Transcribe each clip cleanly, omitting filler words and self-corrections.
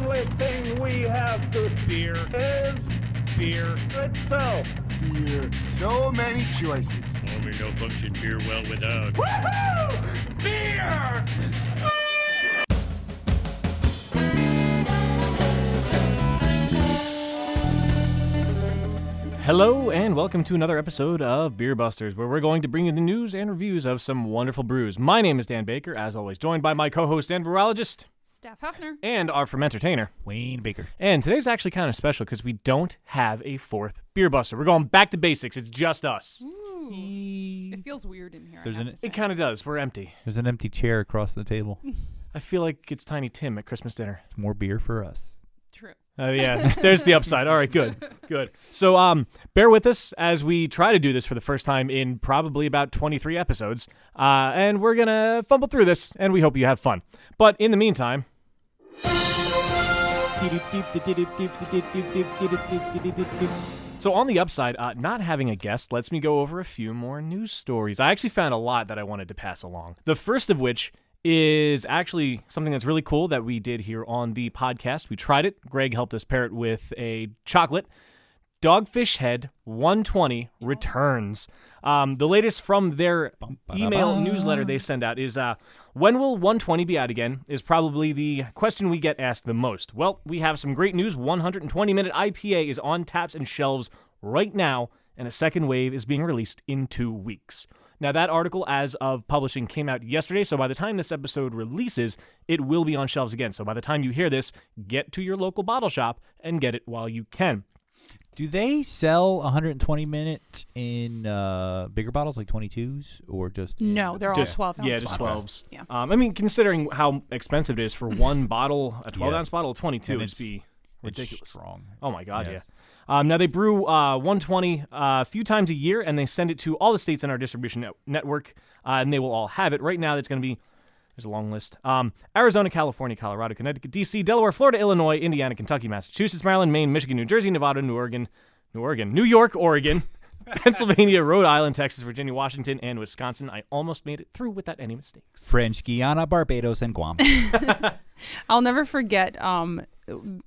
only thing we have to Beer. is Beer. itself. Beer. So many choices. Only no function beer well without. Woohoo! Beer! Hello and welcome to another episode of Beer Busters, where we're going to bring you the news and reviews of some wonderful brews. My name is Dan Baker, as always, joined by my co-host and brewerologist, Steph Huffner, and our fermentertainer, Wayne Baker. And today's actually kind of special because we don't have a fourth Beer Buster. We're going back to basics. It's just us. Ooh, it feels weird in here. It kind of does. We're empty. There's an empty chair across the table. I feel like it's Tiny Tim at Christmas dinner. It's more beer for us. True. Yeah, there's the upside. All right, good. So, bear with us as we try to do this for the first time in probably about 23 episodes. And we're going to fumble through this, and we hope you have fun. But in the meantime... So on the upside, not having a guest lets me go over a few more news stories. I actually found a lot that I wanted to pass along. The first of which is actually something that's really cool that we did here on the podcast. We tried it. Greg helped us pair it with a chocolate. Dogfish Head 120 returns. The latest from their email newsletter they send out is, when will 120 be out again, is probably the question we get asked the most. Well, we have some great news. 120-minute IPA is on taps and shelves right now, and a second wave is being released in 2 weeks. Now, that article, as of publishing, came out yesterday, so by the time this episode releases, it will be on shelves again. So by the time you hear this, get to your local bottle shop and get it while you can. Do they sell 120-minute in bigger bottles, like 22s, or just... No, they're all 12-ounce bottles. Yeah, just 12s. Yeah. I mean, considering how expensive it is for one bottle, a 12-ounce bottle of 22, it'd be ridiculous. It's strong. Oh, my God, yes. Yeah. Now, they brew 120 a few times a year, and they send it to all the states in our distribution network, and they will all have it. Right now, it's going to be, there's a long list, Arizona, California, Colorado, Connecticut, D.C., Delaware, Florida, Illinois, Indiana, Kentucky, Massachusetts, Maryland, Maine, Michigan, New Jersey, Nevada, New York, Oregon, Pennsylvania, Rhode Island, Texas, Virginia, Washington, and Wisconsin. I almost made it through without any mistakes. French Guiana, Barbados, and Guam. I'll never forget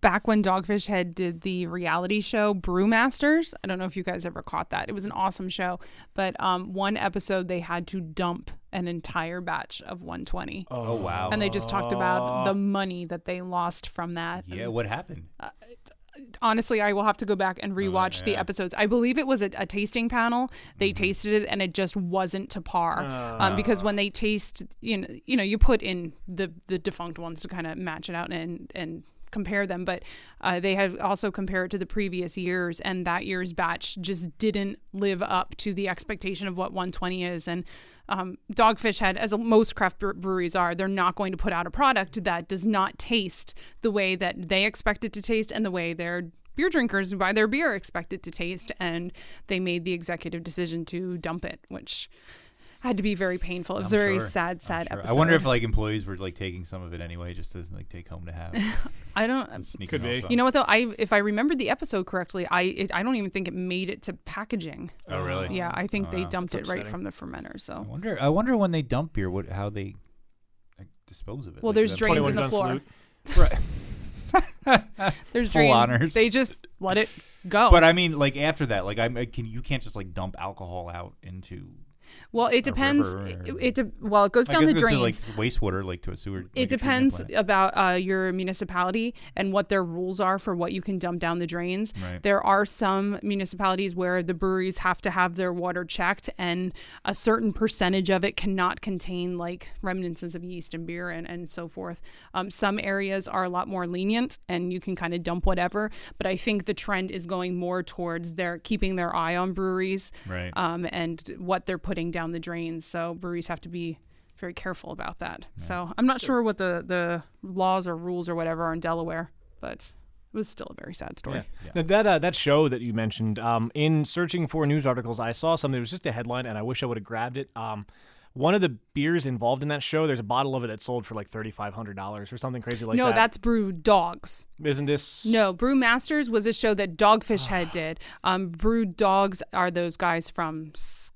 back when Dogfish Head did the reality show Brewmasters. I don't know if you guys ever caught that. It was an awesome show. But one episode, they had to dump an entire batch of 120. Oh, wow. And they just talked about the money that they lost from that. Yeah, what happened? Honestly, I will have to go back and rewatch the episodes. I believe it was a tasting panel. They tasted it, and it just wasn't to par. Because when they taste, you put in the defunct ones to kind of match it out and compare them, but they had also compared it to the previous years, and that year's batch just didn't live up to the expectation of what 120 is. And Dogfish Head, as most craft breweries are, they're not going to put out a product that does not taste the way that they expect it to taste and the way their beer drinkers who buy their beer expect it to taste. And they made the executive decision to dump it, which had to be very painful. It was a very sad episode. I wonder if employees were taking some of it anyway, just to take home to have. I don't. Could be. You know what though? If I remembered the episode correctly, I don't even think it made it to packaging. Oh really? Yeah, I think they dumped That's it right upsetting. from the fermenter. So I wonder when they dump beer, how they dispose of it. well, there's drains in the 21 floor. salute. Right. There's Full drains. honors. They just let it go. But I mean, after that, you can't just dump alcohol out into. Well, it depends. It goes down the drains. Wastewater, to a sewer. It depends about your municipality and what their rules are for what you can dump down the drains. Right. There are some municipalities where the breweries have to have their water checked, and a certain percentage of it cannot contain remnants of yeast and beer and so forth. Some areas are a lot more lenient, and you can kind of dump whatever. But I think the trend is going more towards their keeping their eye on breweries, right. And what they're putting down the drains. So breweries have to be very careful about that. Yeah. So I'm not sure what the laws or rules or whatever are in Delaware, but it was still a very sad story. Yeah. Now that show that you mentioned, in searching for news articles, I saw something. It was just a headline, and I wish I would have grabbed it. One of the beers involved in that show, there's a bottle of it that sold for $3,500 or something crazy like that. No, that's Brew Dogs. Isn't this? No, Brew Masters was a show that Dogfish Head did. Brew Dogs are those guys from Scotland.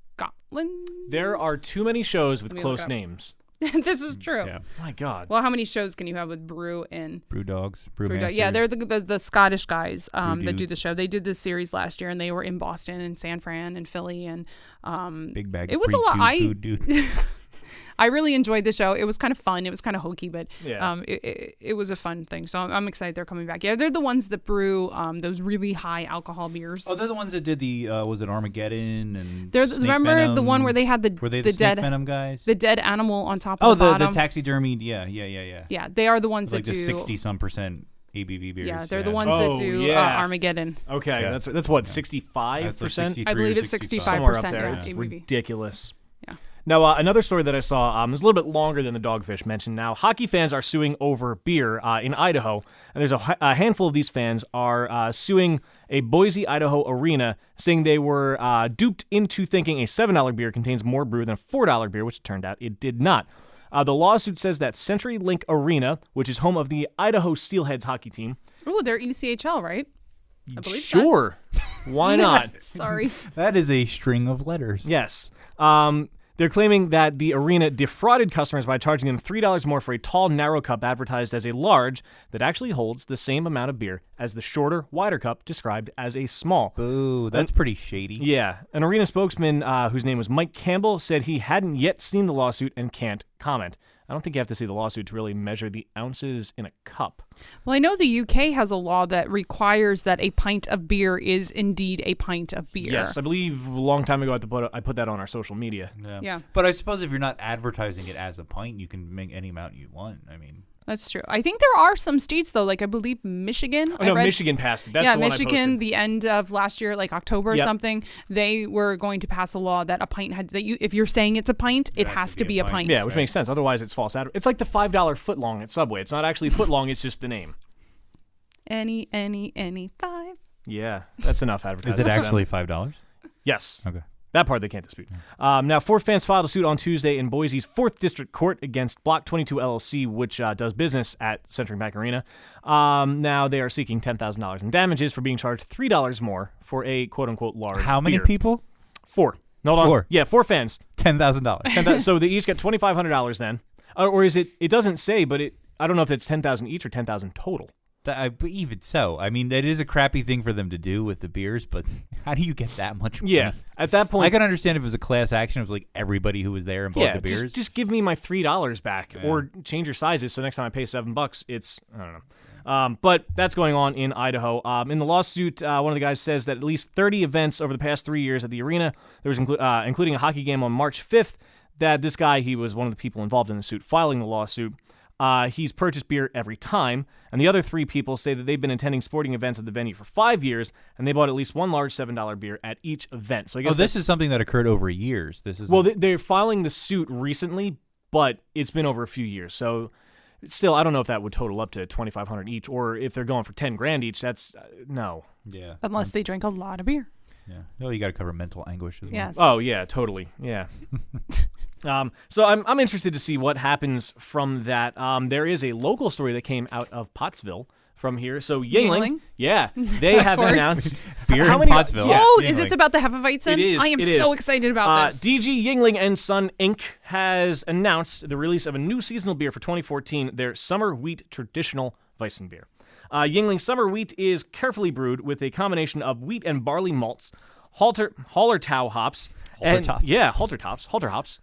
There are too many shows with close names. This is true. Yeah. My God. Well, how many shows can you have with Brew and Brew dogs, brew Brew? masters. Yeah, they're the Scottish guys that do dudes. the show. They did this series last year, and they were in Boston and San Fran and Philly, and big bag. it of was a lot. pre-chewed food, dude. I really enjoyed the show. It was kind of fun. It was kind of hokey, but Yeah. it was a fun thing. So I'm excited they're coming back. Yeah, they're the ones that brew those really high alcohol beers. Oh, they're the ones that did the was it Armageddon and They're Snake remember Venom? the one where they had Were they the dead Snake Venom guys? the dead animal on top oh, of the bottom. the taxidermied. Yeah. Yeah, they are the ones Like that the do 60-some% ABV beers. Yeah, they're the ones Oh, that do yeah. Armageddon. Okay, Yeah. that's what, That's 65%? like 63 I believe or it's 65%. Somewhere up there. Yeah, It's ABV. ridiculous. Yeah. Now, another story that I saw is a little bit longer than the Dogfish mentioned. Now, hockey fans are suing over beer in Idaho, and there's a handful of these fans are suing a Boise, Idaho arena, saying they were duped into thinking a $7 beer contains more brew than a $4 beer, which it turned out it did not. The lawsuit says that CenturyLink Arena, which is home of the Idaho Steelheads hockey team. Oh, they're ECHL, right? I believe so. Sure. Why not? Sorry. That is a string of letters. Yes. They're claiming that the arena defrauded customers by charging them $3 more for a tall, narrow cup advertised as a large that actually holds the same amount of beer as the shorter, wider cup described as a small. Boo, that's pretty shady. Yeah. An arena spokesman whose name was Mike Campbell said he hadn't yet seen the lawsuit and can't comment. I don't think you have to see the lawsuit to really measure the ounces in a cup. Well, I know the UK has a law that requires that a pint of beer is indeed a pint of beer. Yes, I believe a long time ago I put that on our social media. Yeah. But I suppose if you're not advertising it as a pint, you can make any amount you want. I mean, That's true. I think there are some states though, like I believe Michigan. Oh, no, Michigan passed it. That's yeah, the one Michigan. I posted. The end of last year, like October or Yep. something, they were going to pass a law that a pint had that you. If you're saying it's a pint, it has to be a pint. Yeah, which makes sense. Otherwise, it's false advertising. It's like the $5 footlong at Subway. It's not actually footlong. It's just the name. Any 5. Yeah, that's enough advertising. is it for them. actually $5? Yes. Okay. That part they can't dispute. Now, four fans filed a suit on Tuesday in Boise's 4th District Court against Block 22 LLC, which does business at CenturyLink Arena. Now, they are seeking $10,000 in damages for being charged $3 more for a quote-unquote large How many beer. people? 4. No, hold on. Four. Yeah, 4 fans. $10,000. So they each get $2,500 then. Or is it? It doesn't say, but I don't know if it's 10,000 each or 10,000 total. But even so, I mean, that is a crappy thing for them to do with the beers, but how do you get that much money? Yeah, at that point, I can understand if it was a class action. It was like everybody who was there and bought the beers. just give me my $3 back, or change your sizes. So next time I pay $7, it's I don't know. But that's going on in Idaho. In the lawsuit, one of the guys says that at least 30 events over the past 3 years at the arena, there was including a hockey game on March 5th. That this guy, he was one of the people involved in the suit, filing the lawsuit. He's purchased beer every time, and the other 3 people say that they've been attending sporting events at the venue for 5 years, and they bought at least one large $7 beer at each event. So I guess this is something that occurred over years. This is they're filing the suit recently, but it's been over a few years. So still, I don't know if that would total up to $2,500 each, or if they're going for $10,000 each. That's no. yeah. Unless they drink a lot of beer. Yeah. No, you got to cover mental anguish as well. Yes. Oh yeah, totally. Yeah. So I'm interested to see what happens from that. There is a local story that came out of Pottsville from here. So Yuengling, yeah, they have course. announced Beer how in many- Pottsville. Yeah. Oh, Yuengling. is this about the Hefeweizen? It is. I am it is. so excited about this. DG Yuengling and Son Inc. has announced the release of a new seasonal beer for 2014, their Summer Wheat Traditional Weissen beer. Yuengling Summer Wheat is carefully brewed with a combination of wheat and barley malts, Hallertau hops, and Halter hops,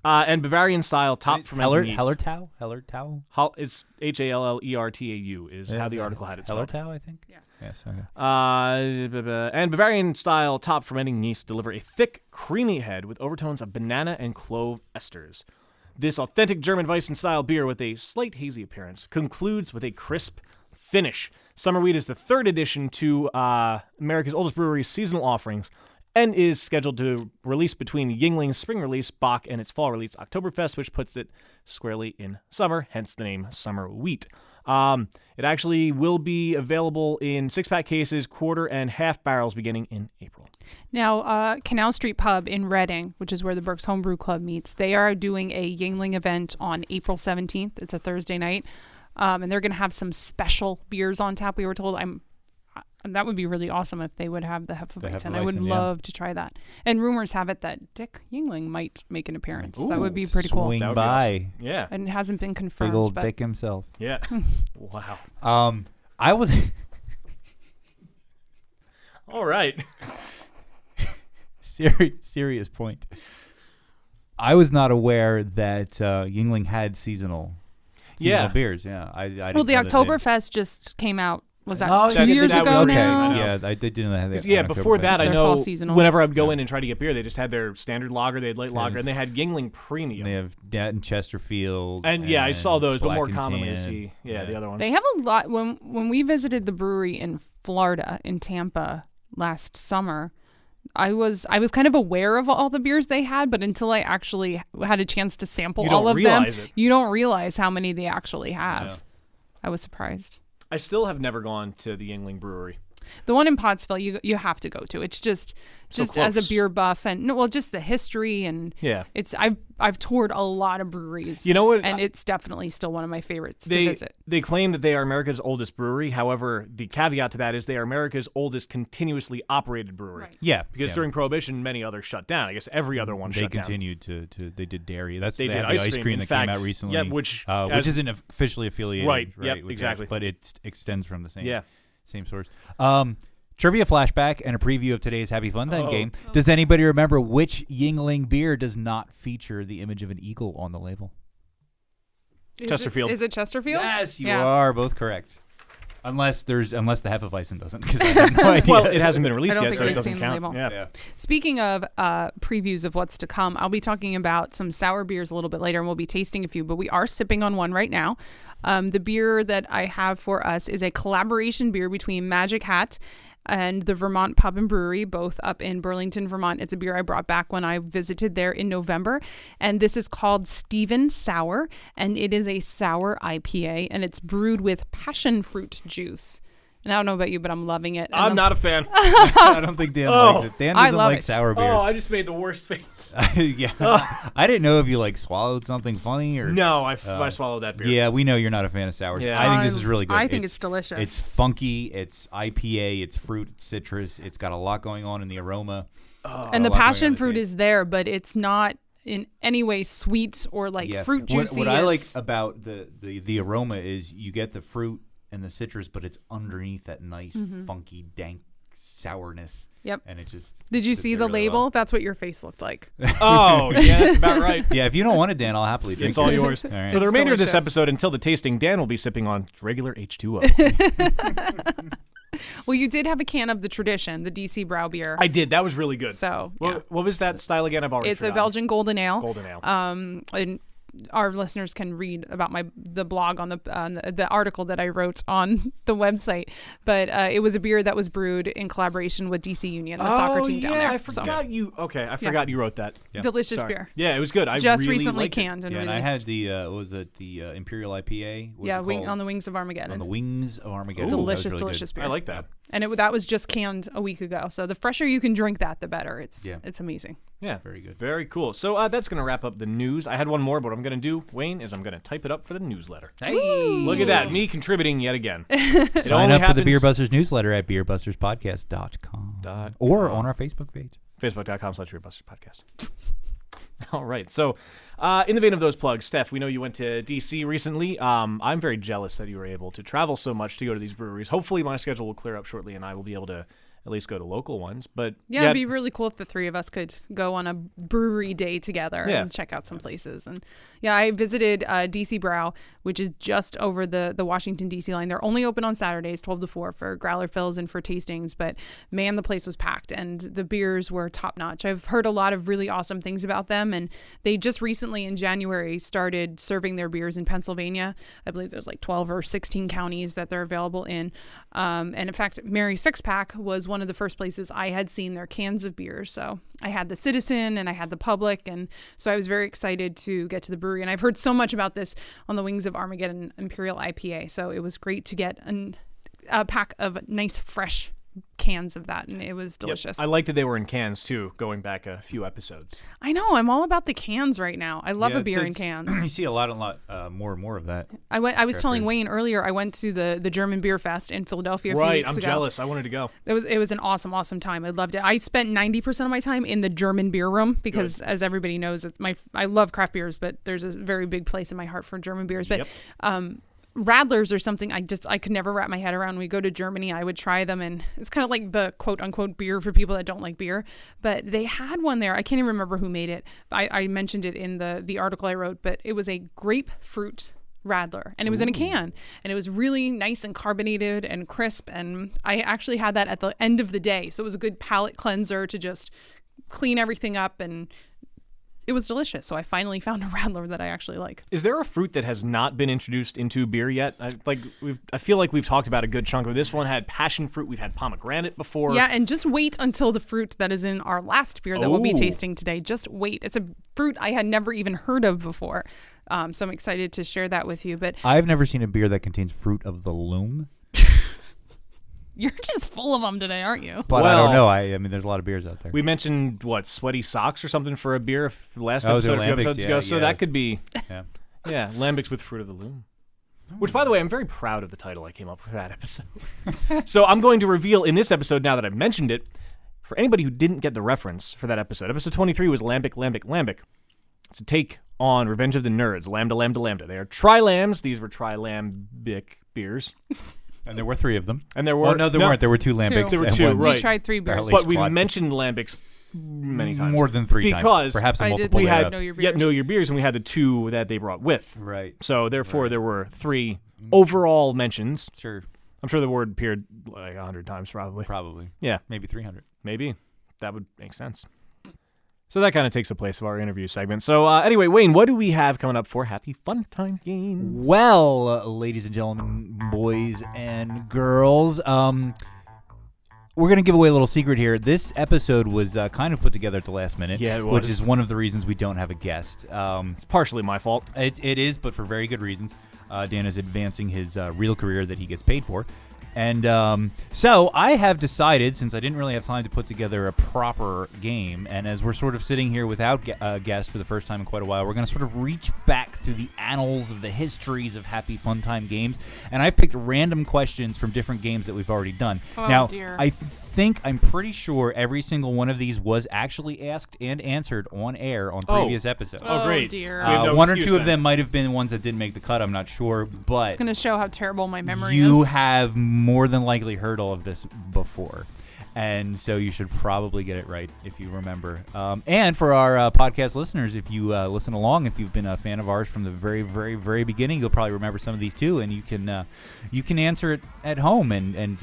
and Bavarian style top fermented yeast. Hallertau? It's Hallertau is how the article had it spelled. Hallertau, I think? Yes. Yes, okay. And Bavarian style top fermenting yeast deliver a thick, creamy head with overtones of banana and clove esters. This authentic German Weissen style beer with a slight hazy appearance concludes with a crisp finish. Summer Wheat is the 3rd addition to America's oldest brewery's seasonal offerings and is scheduled to release between Yuengling's spring release, Bach, and its fall release, Oktoberfest, which puts it squarely in summer, hence the name Summer Wheat. It actually will be available in 6-pack cases, quarter and half barrels beginning in April. Now, Canal Street Pub in Reading, which is where the Berks Homebrew Club meets, they are doing a Yuengling event on April 17th. It's a Thursday night. And they're going to have some special beers on tap, we were told. that would be really awesome if they would have the Hefeweizen. I would Hefeweizen, yeah. love to try that. And rumors have it that Dick Yuengling might make an appearance. That would be pretty cool. Swing That would be by. awesome. Yeah. And it hasn't been confirmed. Big old but Dick himself. Yeah. Wow. I was... All right. serious point. I was not aware that Yuengling had seasonal beers. Yeah, I didn't well, the know that they- Oktoberfest just came out. Was that Oh, 2 years that ago was- okay. now? I know. Yeah, I didn't know that. Had Yeah, before that, I Their know fall seasonal. whenever I'd go in and try to get beer, they just had their standard lager, they had light lager, and they had Yuengling Premium. They have that in Chesterfield. And yeah, I saw those, but Black more and commonly I Tan. see the other ones. They have a lot. When we visited the brewery in Florida, in Tampa last summer, I was kind of aware of all the beers they had, but until I actually had a chance to sample You don't all of them, realize it. you don't realize how many they actually have. Yeah. I was surprised. I still have never gone to the Yuengling Brewery. The one in Pottsville, you have to go to. It's just as a close. beer buff, and just the history, and Yeah. it's I've toured a lot of breweries. You know what? And it's definitely still one of my favorites to They visit. they claim that they are America's oldest brewery. However, the caveat to that is they are America's oldest continuously operated brewery. Right. Yeah, Because yeah. during Prohibition, many others shut down. I guess every other one They shut down. continued to they did dairy. That's They they did had the ice ice cream. cream In that fact, came out recently. yeah, which isn't officially affiliated. Right, Right. yep, with theirs, exactly. but it extends from the same. Yeah. Same source. Trivia flashback and a preview of today's Happy Fun Time Oh. game. Does anybody remember which Yuengling beer does not feature the image of an eagle on the label? Chesterfield. Is it Chesterfield? Yes, you Yeah. are both correct. Unless the Hefeweizen doesn't, because I have no idea. Well, it hasn't been released I don't yet, think so it we've doesn't seen the count. label. Yeah. Speaking of previews of what's to come, I'll be talking about some sour beers a little bit later, and we'll be tasting a few, but we are sipping on one right now. The beer that I have for us is a collaboration beer between Magic Hat and the Vermont Pub and Brewery, both up in Burlington, Vermont. It's a beer I brought back when I visited there in November, and this is called Steven Sour, and it is a sour IPA, and it's brewed with passion fruit juice. And I don't know about you, but I'm loving it. And I'm not a fan. I don't think Dan likes it. Dan I doesn't love like it. sour beers. Oh, I just made the worst face. Yeah. I didn't know if you swallowed something funny or No, I swallowed that beer. Yeah, we know you're not a fan of sours. Yeah. I think this is really good. I think it's delicious. It's funky. It's IPA. It's fruit. It's citrus. It's got a lot going on in the aroma. And the passion fruit is there, but it's not in any way sweet or fruit juicy. What I like about the aroma is you get the fruit and the citrus, but it's underneath that nice, funky, dank sourness. Yep. And it just. Did you sits see there the really label? well. That's what your face looked like. Oh, yeah, that's about right. Yeah, if you don't want it, Dan, I'll happily drink It's all it. yours. All right. For the remainder of this delicious. episode, until the tasting, Dan will be sipping on regular H2O. Well, you did have a can of the tradition, the DC Brow beer. I did. That was really good. So, yeah. What was that style again? I've already It's a forgotten. Belgian golden ale. Golden ale. And our listeners can read about the blog on the article that I wrote on the website. But it was a beer that was brewed in collaboration with DC Union, the soccer team down there. I forgot you. Okay, I forgot you wrote that. Delicious Sorry. beer. Yeah, it was good. I Just really recently liked it. canned and Yeah, and released. I had the Imperial IPA. What was it called? On the Wings of Armageddon. On the Wings of Armageddon. Delicious, That was really delicious good. beer. I like that. And that was just canned a week ago. So the fresher you can drink that, the better. It's amazing. Yeah, Very good. Very cool. So that's going to wrap up the news. I had one more, but what I'm going to do, Wayne, is I'm going to type it up for the newsletter. Hey! Look at that, me contributing yet again. Sign up for the Beer Busters newsletter at beerbusterspodcast.com or on our Facebook page. Facebook.com/beerbusterspodcast. All right. So, in the vein of those plugs, Steph, we know you went to D.C. recently. I'm very jealous that you were able to travel so much to go to these breweries. Hopefully, my schedule will clear up shortly, and I will be able to at least go to local ones. But Yeah, it'd be really cool if the three of us could go on a brewery day together and check out some places. And yeah, I visited DC Brow, which is just over the Washington, D.C. line. They're only open on Saturdays, 12 to 4 for growler fills and for tastings. But man, the place was packed and the beers were top notch. I've heard a lot of really awesome things about them. And they just recently in January started serving their beers in Pennsylvania. I believe there's 12 or 16 counties that they're available in. And in fact, Mary Six Pack was one of the first places I had seen their cans of beer. So I had the Citizen and I had the Public. And so I was very excited to get to the brewery. And I've heard so much about this on the Wings of Armageddon Imperial IPA. So it was great to get a pack of nice, fresh cans of that, and it was delicious. I like that they were in cans too, going back a few episodes. I know. I'm all about the cans right now. I love Yeah, a beer in it's- cans. You see a lot more and more of that. I was telling beers. Wayne earlier. I went to the German Beer Fest in Philadelphia. A few Right, weeks I'm ago. jealous. I wanted to go. It was an awesome time. I loved it. I spent 90% of my time in the German beer room because, as everybody knows, I love craft beers, but there's a very big place in my heart for German beers. But Radlers are something I could never wrap my head around. When we go to Germany, I would try them, and it's kind of like the quote unquote beer for people that don't like beer. But they had one there. I can't even remember who made it. I mentioned it in the article I wrote, but it was a grapefruit Radler, and it was in a can, and it was really nice and carbonated and crisp. And I actually had that at the end of the day, so it was a good palate cleanser to just clean everything up, and it was delicious. So I finally found a Radler that I actually like. Is there a fruit that has not been introduced into beer yet? I feel like we've talked about a good chunk of this one. Had passion fruit. We've had pomegranate before. Yeah, and just wait until the fruit that is in our last beer that we'll be Ooh. tasting today. Just wait. It's a fruit I had never even heard of before. So I'm excited to share that with you. But I've never seen a beer that contains fruit of the loom. you're just full of them today, aren't you? But I Well- don't know. I mean, there's a lot of beers out there. We mentioned sweaty socks or something for a beer last Oh, episode, a few lambics, episodes ago. So yeah. that could be, Yeah. lambics with fruit of the loom. Which, by the way, I'm very proud of the title I came up with for that episode. So I'm going to reveal in this episode, now that I've mentioned it, for anybody who didn't get the reference for that episode, episode 23 was Lambic, Lambic, Lambic. It's a take on Revenge of the Nerds, Lambda, Lambda, Lambda. They are tri-lambs. These were tri-lambic beers. And there were 3 of them. And there were... Oh, no, there weren't. There were 2 lambics. There were and 2, one right. We tried 3 beers. barrel-aged But we squad. mentioned lambics many times. More than 3 times. Because Perhaps a I did multiple we had thereof. Know Your Beers. Know Your Beers, and we had the 2 that they brought with. Right. So therefore, there were 3 overall mentions. Sure. I'm sure the word appeared like 100 times, probably. Probably. Yeah, Maybe 300. maybe that would make sense. So that kind of takes the place of our interview segment. So anyway, Wayne, what do we have coming up for Happy Fun Time Games? Well, ladies and gentlemen, boys and girls, we're going to give away a little secret here. This episode was kind of put together at the last minute, Yeah, it which was. is one of the reasons we don't have a guest. It's partially my fault. It is, but for very good reasons. Dan is advancing his real career that he gets paid for. And so I have decided, since I didn't really have time to put together a proper game, and as we're sort of sitting here without a guest for the first time in quite a while, we're going to sort of reach back through the annals of the histories of Happy Fun Time Games. And I've picked random questions from different games that we've already done. Oh, now, dear. I'm pretty sure every single one of these was actually asked and answered on air on previous episodes. Oh, great. dear. We have no One or excuse two of then. them might have been ones that didn't make the cut. I'm not sure, but It's going to show how terrible my memory you is. have more than likely heard all of this before, and so you should probably get it right if you remember. And for our podcast listeners, if you listen along, if you've been a fan of ours from the very, very, very beginning, you'll probably remember some of these too, and you can answer it at home and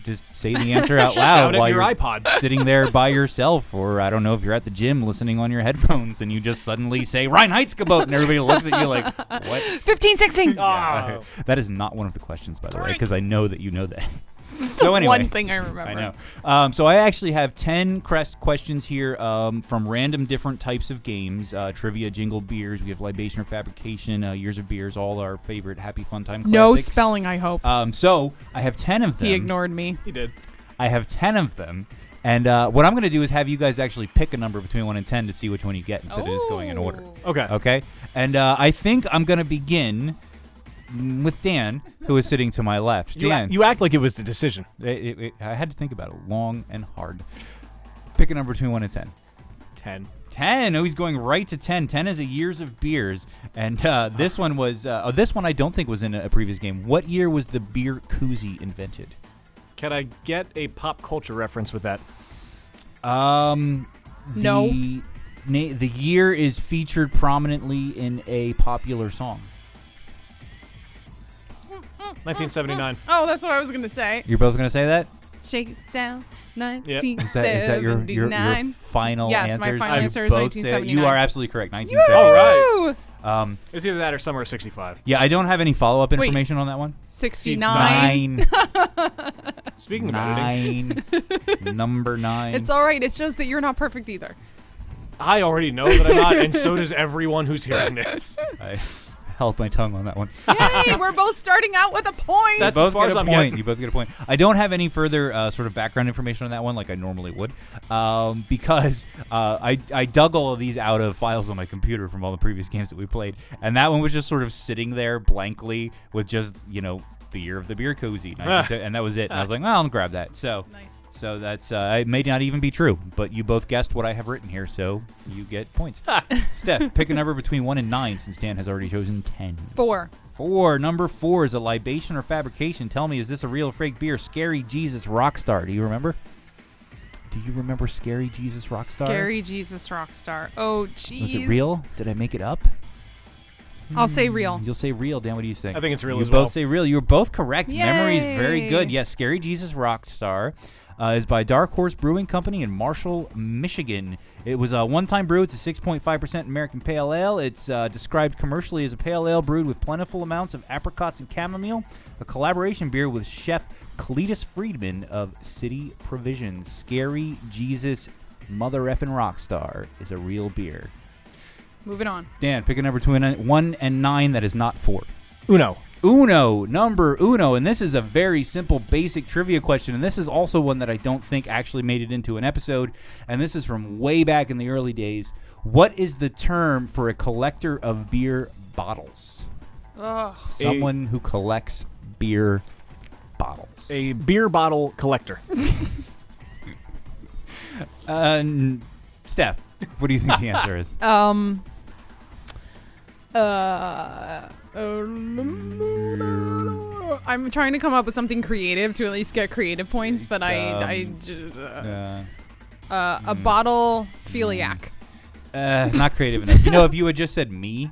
just say the answer out loud Shout at while your you're iPod. sitting there by yourself, or I don't know if you're at the gym listening on your headphones and you just suddenly say Reinheitsgebot and everybody looks at you like, what? 15, 16. Oh. That is not one of the questions, by the way, because I know that you know that. That's So the anyway, one thing I remember. I know. So I actually have 10 questions here from random different types of games. Trivia, jingle beers. We have libation or fabrication, years of beers, all our favorite Happy Fun Time classics. No spelling, I hope. So I have 10 of them. He ignored me. He did. I have 10 of them. And what I'm going to do is have you guys actually pick a number between 1 and 10 to see which one you get instead of just going in order. Okay. Okay? And I think I'm going to begin with Dan, who is sitting to my left. Dan, You act like it was the decision. I had to think about it long and hard. Pick a number between 1 and 10. 10. 10. Oh, he's going right to 10. 10 is a years of beers. And this one was, this one I don't think was in a previous game. What year was the beer koozie invented? Can I get a pop culture reference with that? No. The year is featured prominently in a popular song. 1979. Oh, that's what I was going to say. You're both going to say that? Shake it down, Is that 1979. your final Yes, answer? my final You answer is both say it. 1979. You are absolutely correct. 1979. All right. Woo! It's either that or Summer of 65. Yeah, I don't have any follow-up Wait. information on that one. 69. 9. Speaking of editing, 9. Number 9. It's all right. It shows that you're not perfect either. I already know that I'm not, and so does everyone who's hearing this. held my tongue on that one. Yay, we're both starting out with a point. That's You both as far get as a I'm point. getting. You both get a point. I don't have any further sort of background information on that one like I normally would because I dug all of these out of files on my computer from all the previous games that we played, and that one was just sort of sitting there blankly with just, the year of the beer cozy, and that was it. And I was like, well, I'll grab that. So Nice. So that's it may not even be true, but you both guessed what I have written here, so you get points. Steph, pick a number between 1 and 9 since Dan has already chosen 10. 4. 4. Number 4 is a libation or fabrication. Tell me, is this a real or fake beer? Scary Jesus Rockstar. Do you remember? Do you remember Scary Jesus Rockstar? Scary Jesus Rockstar. Oh, jeez. Was it real? Did I make it up? I'll say real. You'll say real. Dan, what do you think? I think it's real you as both well. say real. You were both correct. Memory is very Yay. good. Yes, Scary Jesus Rockstar is by Dark Horse Brewing Company in Marshall, Michigan. It was a one-time brew. It's a 6.5% American Pale Ale. It's described commercially as a pale ale brewed with plentiful amounts of apricots and chamomile. A collaboration beer with chef Cletus Friedman of City Provisions. Scary Jesus Mother Effin' Rockstar is a real beer. Moving on. Dan, pick a number between 1 and 9 that is not 4. Uno. Number uno, and this is a very simple, basic trivia question, and this is also one that I don't think actually made it into an episode, and this is from way back in the early days. What is the term for a collector of beer bottles? Ugh. Someone who collects beer bottles. A beer bottle collector. Steph, what do you think the answer is? I'm trying to come up with something creative to at least get creative points, but a bottle philiac. Not creative enough. If you had just said me,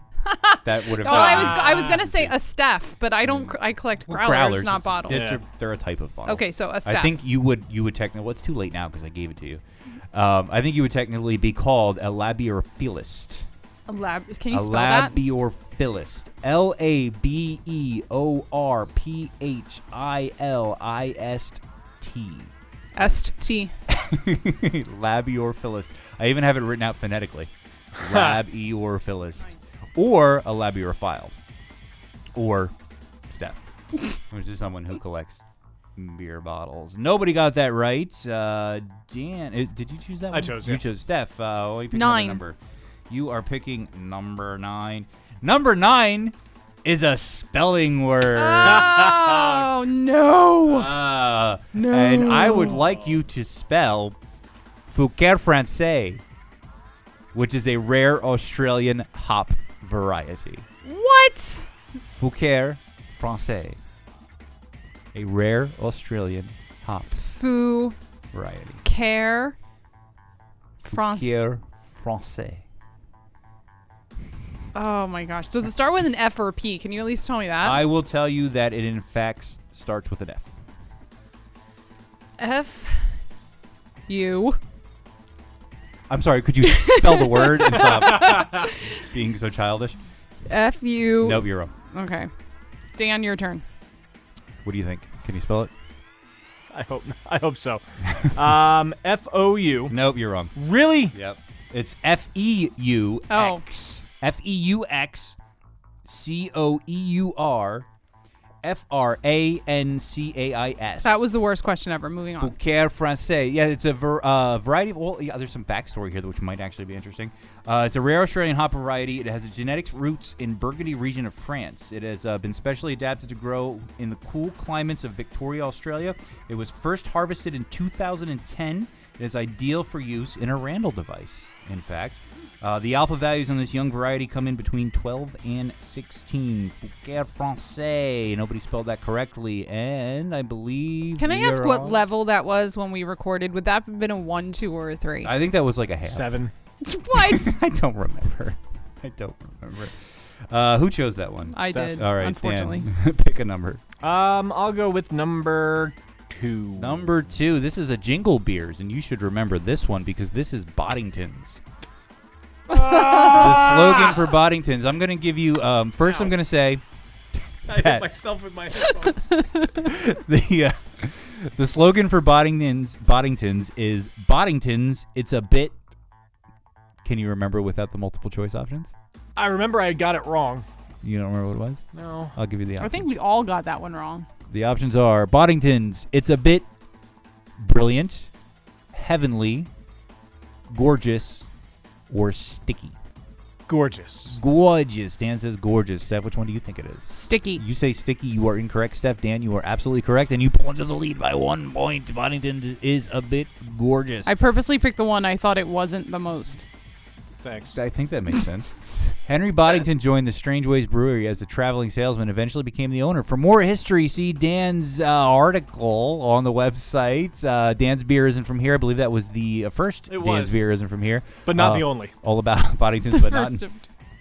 that would have. Oh, I was gonna say a Steph, but I don't. I collect growlers, not bottles. They're a type of bottle. Okay, so a Steph. I think you would technically. Well, it's too late now because I gave it to you. I think you would technically be called a labiorphilist. Can you spell that? Labiorphilist. LABEORPHILIST. ST. Labiorphilist. I even have it written out phonetically. Labiorphilist. Or a labiophile. Or Steph, which is someone who collects beer bottles. Nobody got that right. Dan, did you choose that one? I chose, You yeah. chose Steph. What are you picking 9. number? You are picking number 9. Number 9 is a spelling word. Oh no! No. And I would like you to spell Fouquet Français, which is a rare Australian hop variety. What? Fouquet Français, a rare Australian hop variety. Care. France. Fouquet Français. Oh my gosh. Does it start with an F or a P? Can you at least tell me that? I will tell you that it in fact starts with an F. F. U. I'm sorry, could you spell the word and stop being so childish? F U. Nope, you're wrong. Okay. Dan, your turn. What do you think? Can you spell it? I hope so. FOU. Nope, you're wrong. Really? Yep. It's FEUX. Oh. FEUX COEUR FRANCAIS. That was the worst question ever. Moving on. Fouquet Français. Yeah, it's a variety of. Well, yeah, there's some backstory here which might actually be interesting. It's a rare Australian hop variety. It has its genetics roots in Burgundy region of France. It has been specially adapted to grow in the cool climates of Victoria, Australia. It was first harvested in 2010. It is ideal for use in a Randall device, in fact. The alpha values on this young variety come in between 12 and 16. Fouquet Français. Nobody spelled that correctly, and I believe. Can I ask we're what on- level that was when we recorded? Would that have been a 1, 2, or a 3? I think that was like a half. 7. What? I don't remember. Who chose that one? I Steph? did, All right, unfortunately. Dan, pick a number. I'll go with number 2. Number 2. This is a Jingle Beers, and you should remember this one because this is Boddington's. The slogan for Boddington's. I'm going to give you. First, I'm going to say I hit that myself with my headphones. the slogan for Boddington's is Boddington's. It's a bit. Can you remember without the multiple choice options? I remember I got it wrong. You don't remember what it was? No. I'll give you the options. I think we all got that one wrong. The options are Boddington's It's a Bit Brilliant, Heavenly, Gorgeous, or Sticky. Gorgeous. Gorgeous. Dan says gorgeous. Steph, which one do you think it is? Sticky. You say Sticky. You are incorrect. Steph, Dan, you are absolutely correct. And you pull into the lead by 1 point. Boddington is a bit gorgeous. I purposely picked the one I thought it wasn't the most. Thanks. I think that makes sense. Henry Boddington joined the Strange Ways Brewery as a traveling salesman, eventually became the owner. For more history, see Dan's article on the website. Dan's Beer Isn't From Here. I believe that was the first Dan's Beer Isn't From Here. But not the only. All about Boddington's, but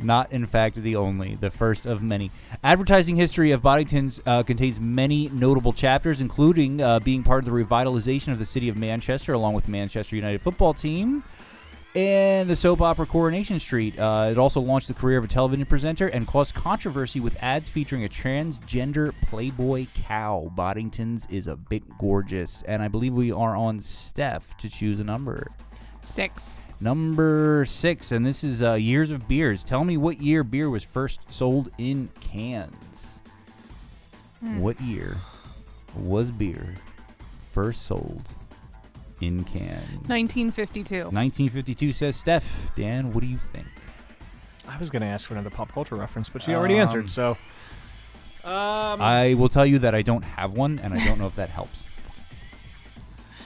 Not in fact the only, the first of many. Advertising history of Boddington's contains many notable chapters, including being part of the revitalization of the city of Manchester, along with the Manchester United football team, and the soap opera Coronation Street. It also launched the career of a television presenter and caused controversy with ads featuring a transgender Playboy cow. Boddington's is a bit gorgeous, and I believe we are on Steph to choose a number. 6. Number 6, and this is Years of Beers. Tell me what year beer was first sold in cans. What year was beer first sold in cans? 1952. 1952 says Steph. Dan, what do you think? I was going to ask for another pop culture reference, but she already answered, so... I will tell you that I don't have one, and I don't know if that helps.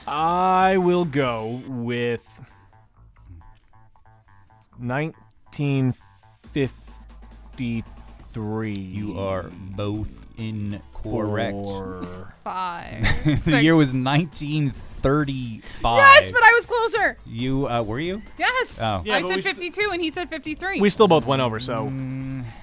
I will go with 1953. You are both incorrect. 5. The year was 1935. Yes, but I was closer. You, were you? Yes. Oh. Yeah, I but said we 52 and he said 53. We still both went over, so...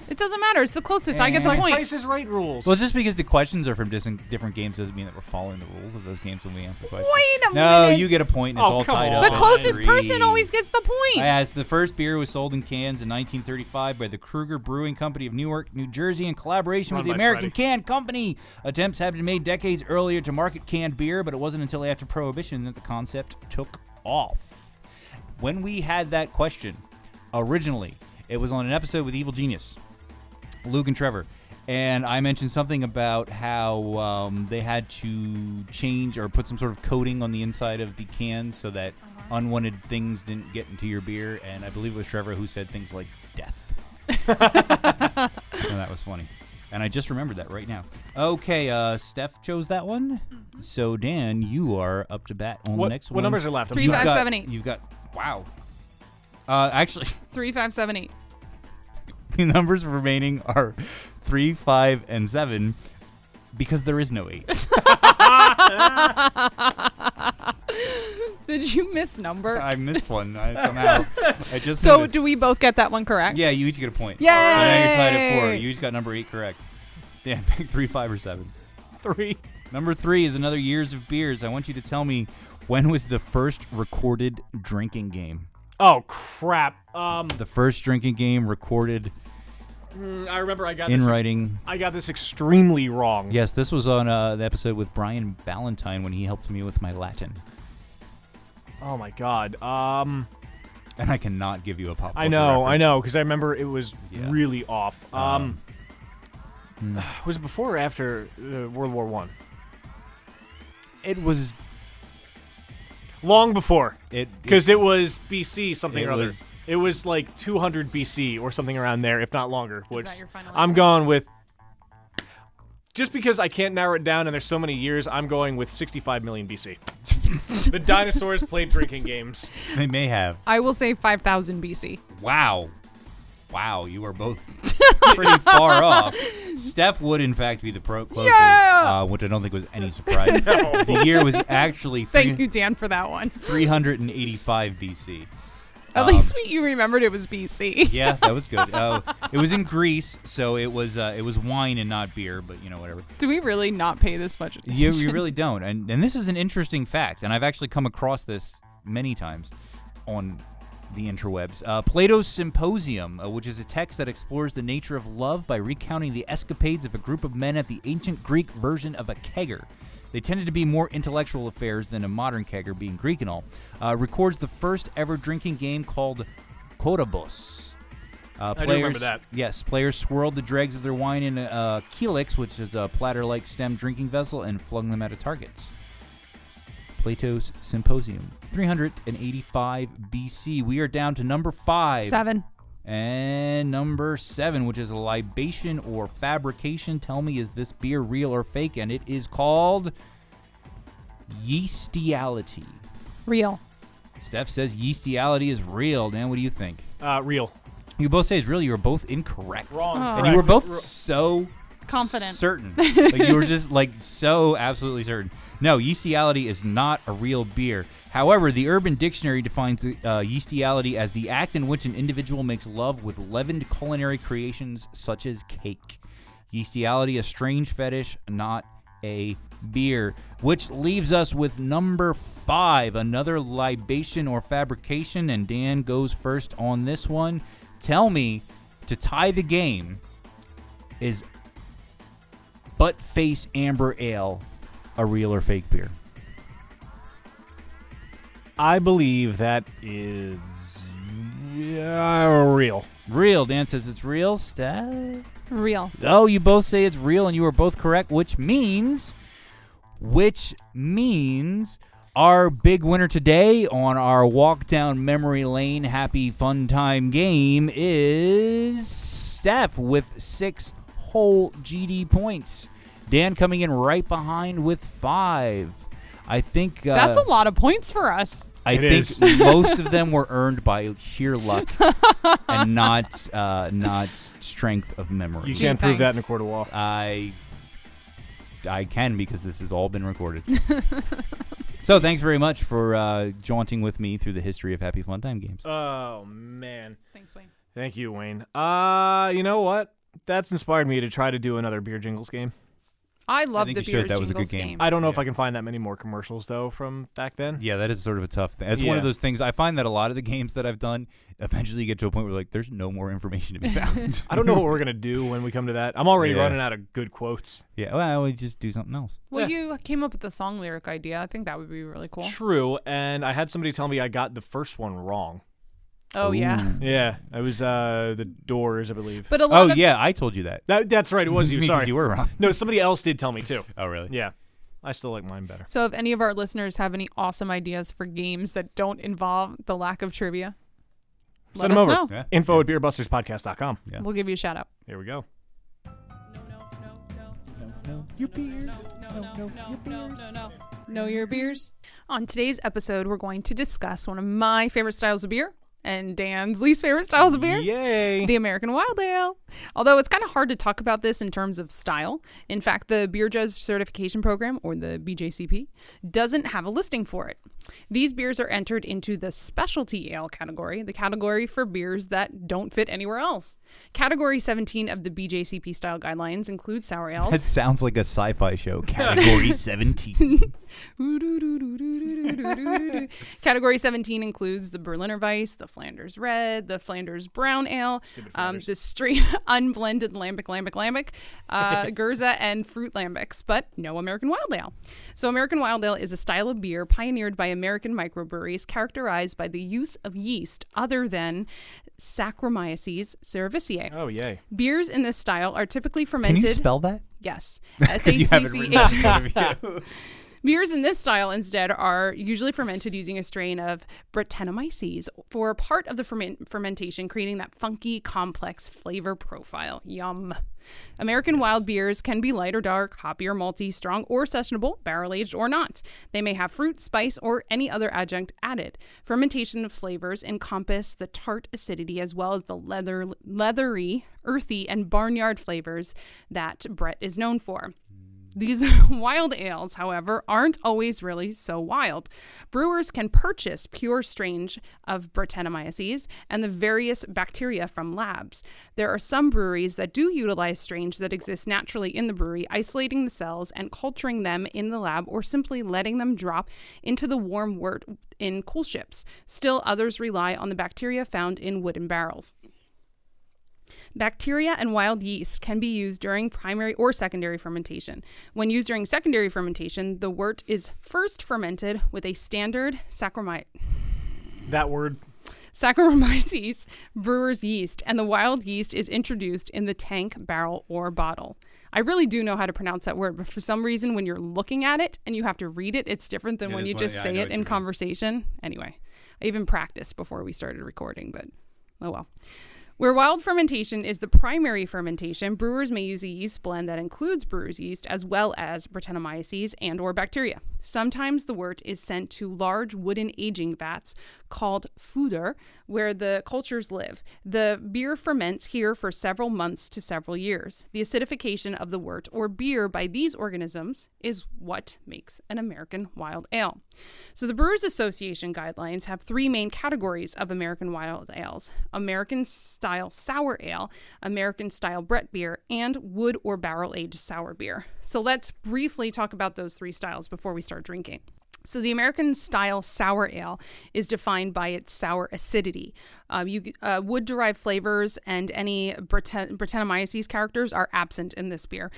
It doesn't matter. It's the closest. I get It's the like point. Price is Right rules. Well, just because the questions are from different games doesn't mean that we're following the rules of those games when we answer the question. Wait a No, minute. you get a point, and it's Oh, all come tied on. up. The at closest 3. person always gets the point. Yes, the first beer was sold in cans in 1935 by the Kruger Brewing Company of Newark, New Jersey, in collaboration with Run the by American Freddie. Can Company. Attempts had been made decades earlier to market canned beer, but it wasn't until after Prohibition that the concept took off. When we had that question, originally, it was on an episode with Evil Genius, Luke and Trevor. And I mentioned something about how they had to change or put some sort of coating on the inside of the cans so that unwanted things didn't get into your beer. And I believe it was Trevor who said things like death. And that was funny. And I just remembered that right now. Okay, Steph chose that one. So, Dan, you are up to bat on the next one. What numbers are left? I'm 3, sorry. 5, 7, 8. You've got, wow. Actually, 3, 5, 7, 8. the numbers remaining are 3, 5, and 7 because there is no 8. Did you miss number? I missed one somehow. I just So noticed. do we both get that one correct? Yeah, you each get a point. Yay! So now you're tied at 4. You each got number 8 correct. Dan, pick 3, 5, or 7. 3. Number 3 is another Years of Beers. I want you to tell me, when was the first recorded drinking game? Oh, crap. The first drinking game recorded I remember I got in this. writing. I got this extremely wrong. Yes, this was on the episode with Brian Ballantyne when he helped me with my Latin. Oh my God. And I cannot give you a pop culture I know, reference. because I remember it was Yeah. really off. Was it before or after World War One? It was Long before, it because it was BC something it or other. was- It was like 200 BC or something around there, if not longer. Which that your final I'm answer? going with. Just because I can't narrow it down and there's so many years, I'm going with 65 million BC. The dinosaurs played drinking games. they may have. I will say 5000 BC. Wow, you are both pretty far off. Steph would in fact be the closest, Yeah! which I don't think was any surprise. The year was actually Thank you, Dan, for that one. 385 BC. At least you remembered it was BC. Yeah, that was good. It was in Greece, so it was wine and not beer, but whatever. Do we really not pay this much attention? You really don't. And this is an interesting fact, and I've actually come across this many times on the interwebs. Plato's Symposium, which is a text that explores the nature of love by recounting the escapades of a group of men at the ancient Greek version of a kegger. They tended to be more intellectual affairs than a modern kegger, being Greek and all. Records the first ever drinking game called Korabos. I do remember that. Yes, players swirled the dregs of their wine in a calyx, which is a platter-like stem drinking vessel, and flung them at a target. Plato's Symposium, 385 BC. We are down to number 5. 7. And number 7, which is a libation or fabrication. Tell me, is this beer real or fake? And it is called yeastiality. Real. Steph says yeastiality is real. Dan, what do you think? Real. You both say it's real. You were both incorrect. Wrong. And you were both so Confident. certain. Like, you were just like so absolutely certain. No, yeastiality is not a real beer. However, the Urban Dictionary defines yeastiality as the act in which an individual makes love with leavened culinary creations such as cake. Yeastiality, a strange fetish, not a beer. Which leaves us with number 5, another libation or fabrication, and Dan goes first on this one. Tell me, to tie the game, is Butt Face Amber Ale a real or fake beer? I believe that is real. Real. Dan says it's real. Steph? Real. Oh, you both say it's real, and you are both correct, which means our big winner today on our walk down memory lane happy fun time game is Steph with 6 whole GD points. Dan coming in right behind with 5. I think That's a lot of points for us. I think most of them were earned by sheer luck and not strength of memory. You can't prove that in a court of law. I can, because this has all been recorded. So thanks very much for jaunting with me through the history of Happy Fun Time games. Oh, man. Thanks, Wayne. Thank you, Wayne. You know what? That's inspired me to try to do another Beer Jingles game. I love think the you Beer should. That was a good Jingles game. I don't know if I can find that many more commercials, though, from back then. Yeah, that is sort of a tough thing. It's one of those things. I find that a lot of the games that I've done, eventually you get to a point where like, there's no more information to be found. I don't know what we're going to do when we come to that. I'm already running out of good quotes. Yeah, well, we just do something else. Well, you came up with the song lyric idea. I think that would be really cool. True, and I had somebody tell me I got the first one wrong. Oh, yeah. Yeah, it was the Doors, I believe. But a lot of Yeah, I told you that. That's right, it was you. Because Sorry. you were wrong. No, somebody else did tell me, too. Oh, really? Yeah. I still like mine better. So if any of our listeners have any awesome ideas for games that don't involve the lack of trivia, Send let them us over. know. Yeah. Info at beerbusterspodcast.com. Yeah. We'll give you a shout out. Here we go. Know your beers. On today's episode, we're going to discuss one of my favorite styles of beer and Dan's least favorite styles of beer. Yay! The American Wild Ale. Although it's kind of hard to talk about this in terms of style. In fact, the Beer Judge Certification Program, or the BJCP, doesn't have a listing for it. These beers are entered into the specialty ale category, the category for beers that don't fit anywhere else. Category 17 of the BJCP style guidelines includes sour ales. That sounds like a sci-fi show. Category 17. Category 17 includes the Berliner Weiss, the Flanders Red, the Flanders Brown Ale, the straight unblended Lambic, Gurza, and Fruit Lambics, but no American Wild Ale. So American Wild Ale is a style of beer pioneered by American microbreweries characterized by the use of yeast other than Saccharomyces cerevisiae. Oh, yay. Beers in this style are typically Can fermented. you spell that? Yes. Because you have it written down in front of you. Beers in this style instead are usually fermented using a strain of Brettanomyces for part of the fermentation, creating that funky, complex flavor profile. Yum. American wild beers can be light or dark, hoppy or malty, strong or sessionable, barrel-aged or not. They may have fruit, spice, or any other adjunct added. Fermentation of flavors encompass the tart acidity as well as the leathery, earthy, and barnyard flavors that Brett is known for. These wild ales, however, aren't always really so wild. Brewers can purchase pure strains of Brettanomyces and the various bacteria from labs. There are some breweries that do utilize strains that exist naturally in the brewery, isolating the cells and culturing them in the lab or simply letting them drop into the warm wort in cool ships. Still, others rely on the bacteria found in wooden barrels. Bacteria and wild yeast can be used during primary or secondary fermentation. When used during secondary fermentation, the wort is first fermented with a standard Saccharomyces. That word. Saccharomyces, brewer's yeast, and the wild yeast is introduced in the tank, barrel, or bottle. I really do know how to pronounce that word, but for some reason, when you're looking at it and you have to read it, it's different than when you just say it in conversation. Anyway, I even practiced before we started recording, but oh well. Where wild fermentation is the primary fermentation, brewers may use a yeast blend that includes brewer's yeast as well as Brettanomyces and or bacteria. Sometimes the wort is sent to large wooden aging vats called foeder, where the cultures live. The beer ferments here for several months to several years. The acidification of the wort or beer by these organisms is what makes an American wild ale. So the Brewers Association guidelines have 3 main categories of American wild ales: American-style sour ale, American-style Brett beer, and wood or barrel-aged sour beer. So let's briefly talk about those 3 styles before we start drinking. So the American-style sour ale is defined by its sour acidity. Wood-derived flavors and any Brettanomyces characters are absent in this beer.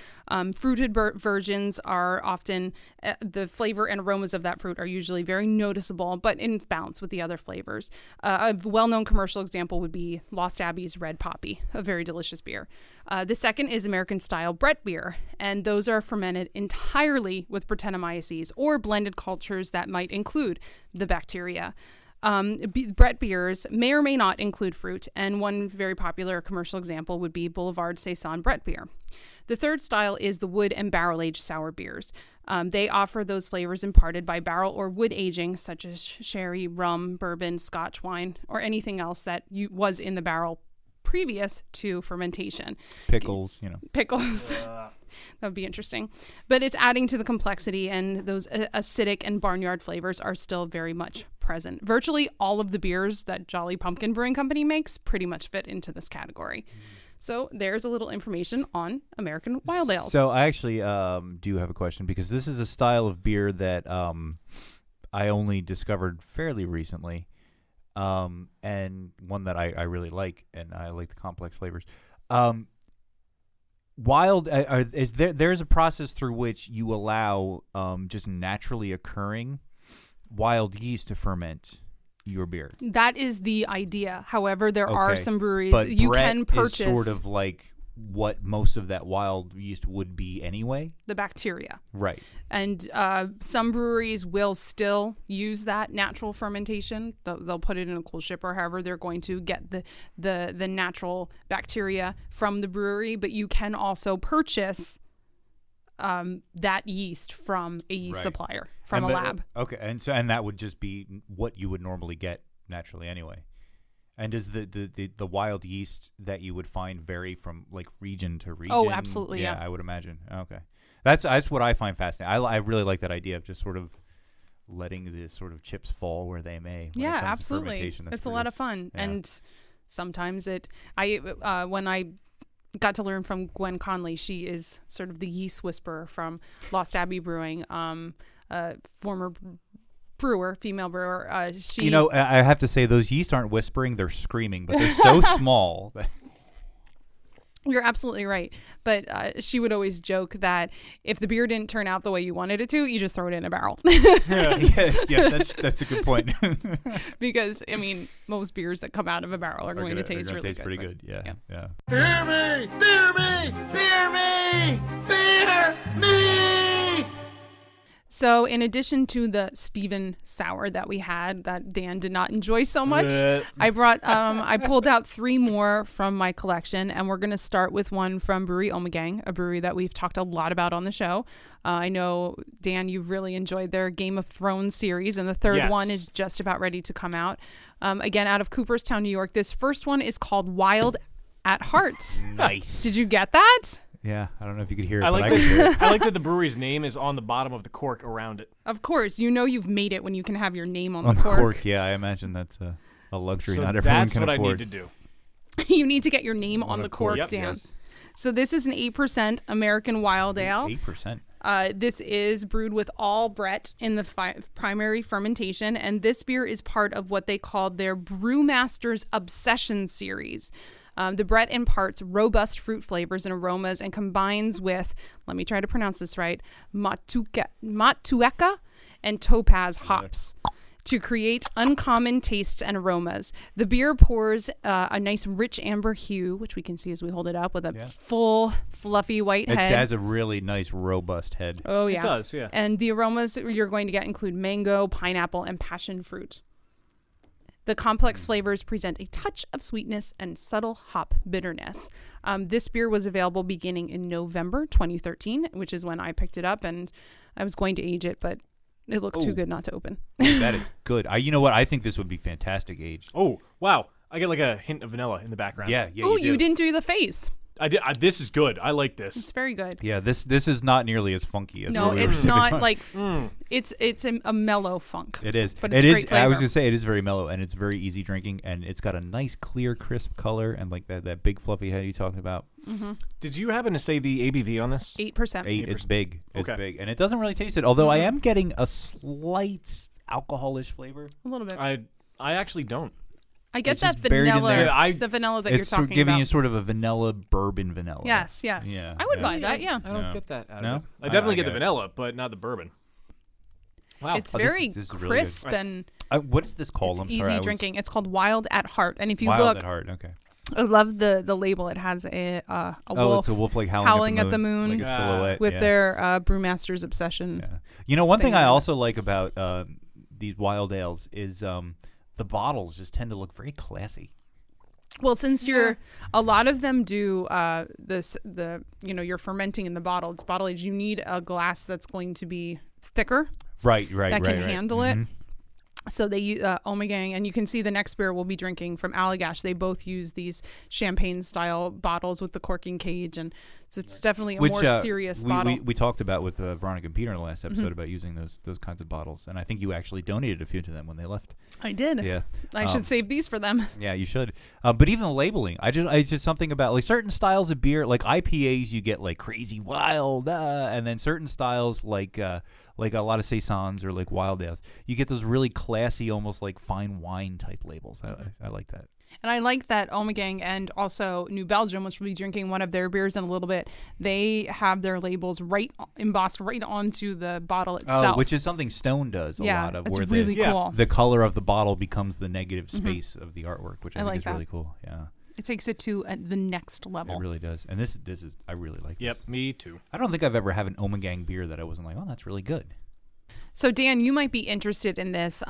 Fruited versions are often, the flavor and aromas of that fruit are usually very noticeable, but in balance with the other flavors. A well-known commercial example would be Lost Abbey's Red Poppy, a very delicious beer. The second is American-style Brett beer, and those are fermented entirely with Brettanomyces or blended cultures that might include the bacteria. Brett beers may or may not include fruit, and one very popular commercial example would be Boulevard Saison Brett beer. The third style is the wood and barrel-aged sour beers. They offer those flavors imparted by barrel or wood aging, such as sherry, rum, bourbon, Scotch wine, or anything else that was in the barrel previous to fermentation. Pickles. Pickles. That would be interesting. But it's adding to the complexity, and those acidic and barnyard flavors are still very much present. Virtually all of the beers that Jolly Pumpkin Brewing Company makes pretty much fit into this category. So there's a little information on American wild ales. So I actually do have a question, because this is a style of beer that I only discovered fairly recently, and one that I really like, and I like the complex flavors. Wild, there's a process through which you allow just naturally occurring wild yeast to ferment your beer. That is the idea. However, there are some breweries but you Brett can purchase is sort of like what most of that wild yeast would be anyway. the bacteria. Right. And some breweries will still use that natural fermentation. They'll put it in a cool shipper. However, they're going to get the natural bacteria from the brewery. But you can also purchase that yeast from a yeast supplier, from a lab. Okay, and that would just be what you would normally get naturally anyway. And does the wild yeast that you would find vary from like region to region? Oh, absolutely, yeah. I would imagine. Okay. That's what I find fascinating. I really like that idea of just sort of letting the sort of chips fall where they may. When it comes to absolutely. fermentation. It's a lot of fun. Yeah. And sometimes when I got to learn from Gwen Conley, she is sort of the yeast whisperer from Lost Abbey Brewing, former brewer, female brewer. I have to say those yeast aren't whispering, they're screaming, but they're so small. You're absolutely right. But she would always joke that if the beer didn't turn out the way you wanted it to, you just throw it in a barrel. yeah, that's a good point. Because, I mean, most beers that come out of a barrel are going to taste really good. Pretty good. Yeah. Beer me! Beer me! Beer me! Beer me! So in addition to the Steven Sour that we had that Dan did not enjoy so much, I pulled out 3 more from my collection, and we're going to start with one from Brewery Ommegang, a brewery that we've talked a lot about on the show. I know, Dan, you've really enjoyed their Game of Thrones series, and the third one is just about ready to come out. Again, out of Cooperstown, New York. This first one is called Wild at Heart. Nice. Did you get that? Yeah, I don't know if you could hear it. I like that the brewery's name is on the bottom of the cork around it. Of course, you've made it when you can have your name on the cork. cork. Yeah, I imagine that's a luxury not everyone can afford. That's what I need to do. You need to get your name on the cork, Yep. Dan. Yes. So this is an 8% American wild ale. 8%. This is brewed with all Brett in the primary fermentation, and this beer is part of what they called their Brewmaster's Obsession series. The Brett imparts robust fruit flavors and aromas and combines with, let me try to pronounce this right, Matueka and Topaz hops to create uncommon tastes and aromas. The beer pours a nice rich amber hue, which we can see as we hold it up, with a full, fluffy white It head. has a really nice, robust head. Oh, yeah. It does, yeah. And the aromas you're going to get include mango, pineapple, and passion fruit. The complex flavors present a touch of sweetness and subtle hop bitterness. This beer was available beginning in November 2013, which is when I picked it up, and I was going to age it, but it looked too good not to open. That is good. You know what? I think this would be fantastic aged. Oh, wow. I get like a hint of vanilla in the background. Yeah, yeah. Oh, you you do. didn't do the face. I did. This is good. I like It's this. very good. Yeah, this is not nearly as funky as No, what we were it's sipping not on. like it's a mellow funk. It is. But It it's is. great flavor. I was gonna say it is very mellow and it's very easy drinking and it's got a nice clear crisp color and like that big fluffy head you talked about. Did you happen to say the ABV on this? 8%. 8. It's big. It's Okay. big and it doesn't really taste it. Although I am getting a slight alcoholish flavor. A little bit. I actually don't. I get It's that just buried in vanilla, there. the vanilla that It's you're talking giving about. you sort of a vanilla bourbon vanilla. Yes, yes. Yeah, I would yeah. buy that, yeah. I don't No. get that out No? of it. I I definitely get get the it. vanilla, but not the bourbon. Wow. It's Oh, this very is really good. crisp and What is this called? it's I'm easy sorry. drinking. It's called Wild at Heart. And if you Wild look, at heart. Okay. I love the label. It has a Oh, wolf, it's a wolf like howling at the moon like a silhouette. with yeah. their brewmaster's obsession. Yeah. You know, one thing thing I on it. also like about these wild ales is the bottles just tend to look very classy. Well, since a lot of them do you're fermenting in the bottle. It's bottle aged. You need a glass that's going to be thicker Right, that can handle it. So they use Omegang, and you can see the next beer we'll be drinking from Allagash. They both use these champagne-style bottles with the corking cage, and so it's definitely a more serious bottle. We talked about with Veronica and Peter in the last episode about using those kinds of bottles, and I think you actually donated a few to them when they left. I did. Yeah, I should save these for them. yeah, you should. But even the labeling, it's just something about like certain styles of beer, like IPAs, you get like crazy wild, and then certain styles like a lot of saisons or like wild ales, you get those really classy, almost like fine wine type labels. I like that. And I like that Omegang and also New Belgium, which we'll be drinking one of their beers in a little bit, they have their labels embossed right onto the bottle itself. Oh, which is something Stone does a lot of, it's where really cool. the color of the bottle becomes the negative space of the artwork, which I think like is that. really cool. Yeah, It takes it to the next level. it really does. And this is I really like Yep, this. me too. I don't think I've ever had an Omegang beer that I wasn't like, oh, that's really good. So, Dan, you might be interested in this.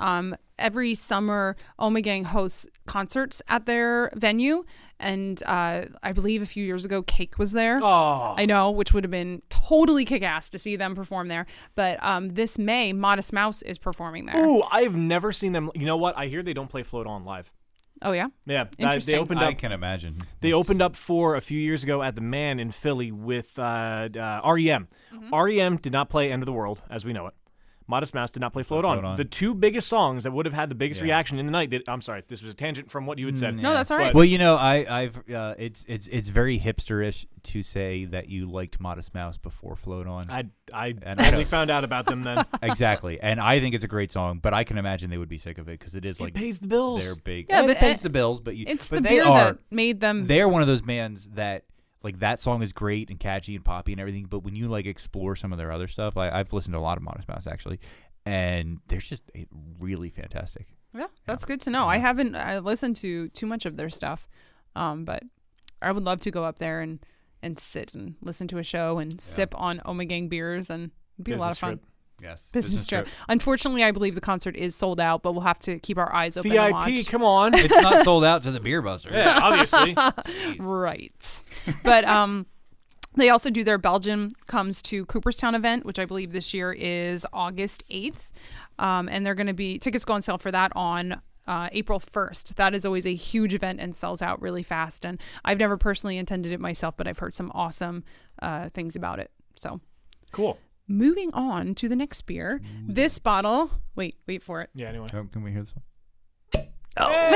Every summer, Omegang hosts concerts at their venue. And I believe a few years ago, Cake was there. Oh. I know, which would have been totally kick-ass to see them perform there. But this May, Modest Mouse is performing there. Ooh, I've never seen them. You know what? I hear they don't play Float On live. Oh, yeah? Yeah, Interesting. they opened I up. can imagine. They opened up for a few years ago at the Man in Philly with REM. REM did not play End of the World as we know it. Modest Mouse did not play Float On. The two biggest songs that would have had the biggest reaction in the night. I'm sorry, this was a tangent from what you had said. No, that's all right. Well, you know, it's very hipsterish to say that you liked Modest Mouse before Float On. I And only found out about them then. Exactly, and I think it's a great song, but I can imagine they would be sick of it because it is like It pays the bills. they're big. Yeah, And but it pays the bills, but it's but the they beer are, that made them... They're one of those bands that like that song is great and catchy and poppy and everything, but when you like explore some of their other stuff, I've listened to a lot of Modest Mouse actually, and they're just really fantastic. Yeah, that's good to know. I haven't listened to too much of their stuff, but I would love to go up there and sit and listen to a show and sip on Omegang beers, and it'd be a lot of fun. Trip. Yes, Business trip. Unfortunately, I believe the concert is sold out, but we'll have to keep our eyes open and watch. VIP, come on. It's not sold out to the Beer Buster. Yeah, obviously. Right. But they also do their Belgium Comes to Cooperstown event, which I believe this year is August 8th. And they're going to be, tickets go on sale for that on April 1st. That is always a huge event and sells out really fast. And I've never personally attended it myself, but I've heard some awesome things about it. So Cool. moving on to the next beer. This bottle, wait for it. Yeah, anyway. Oh, can we hear this one? Oh,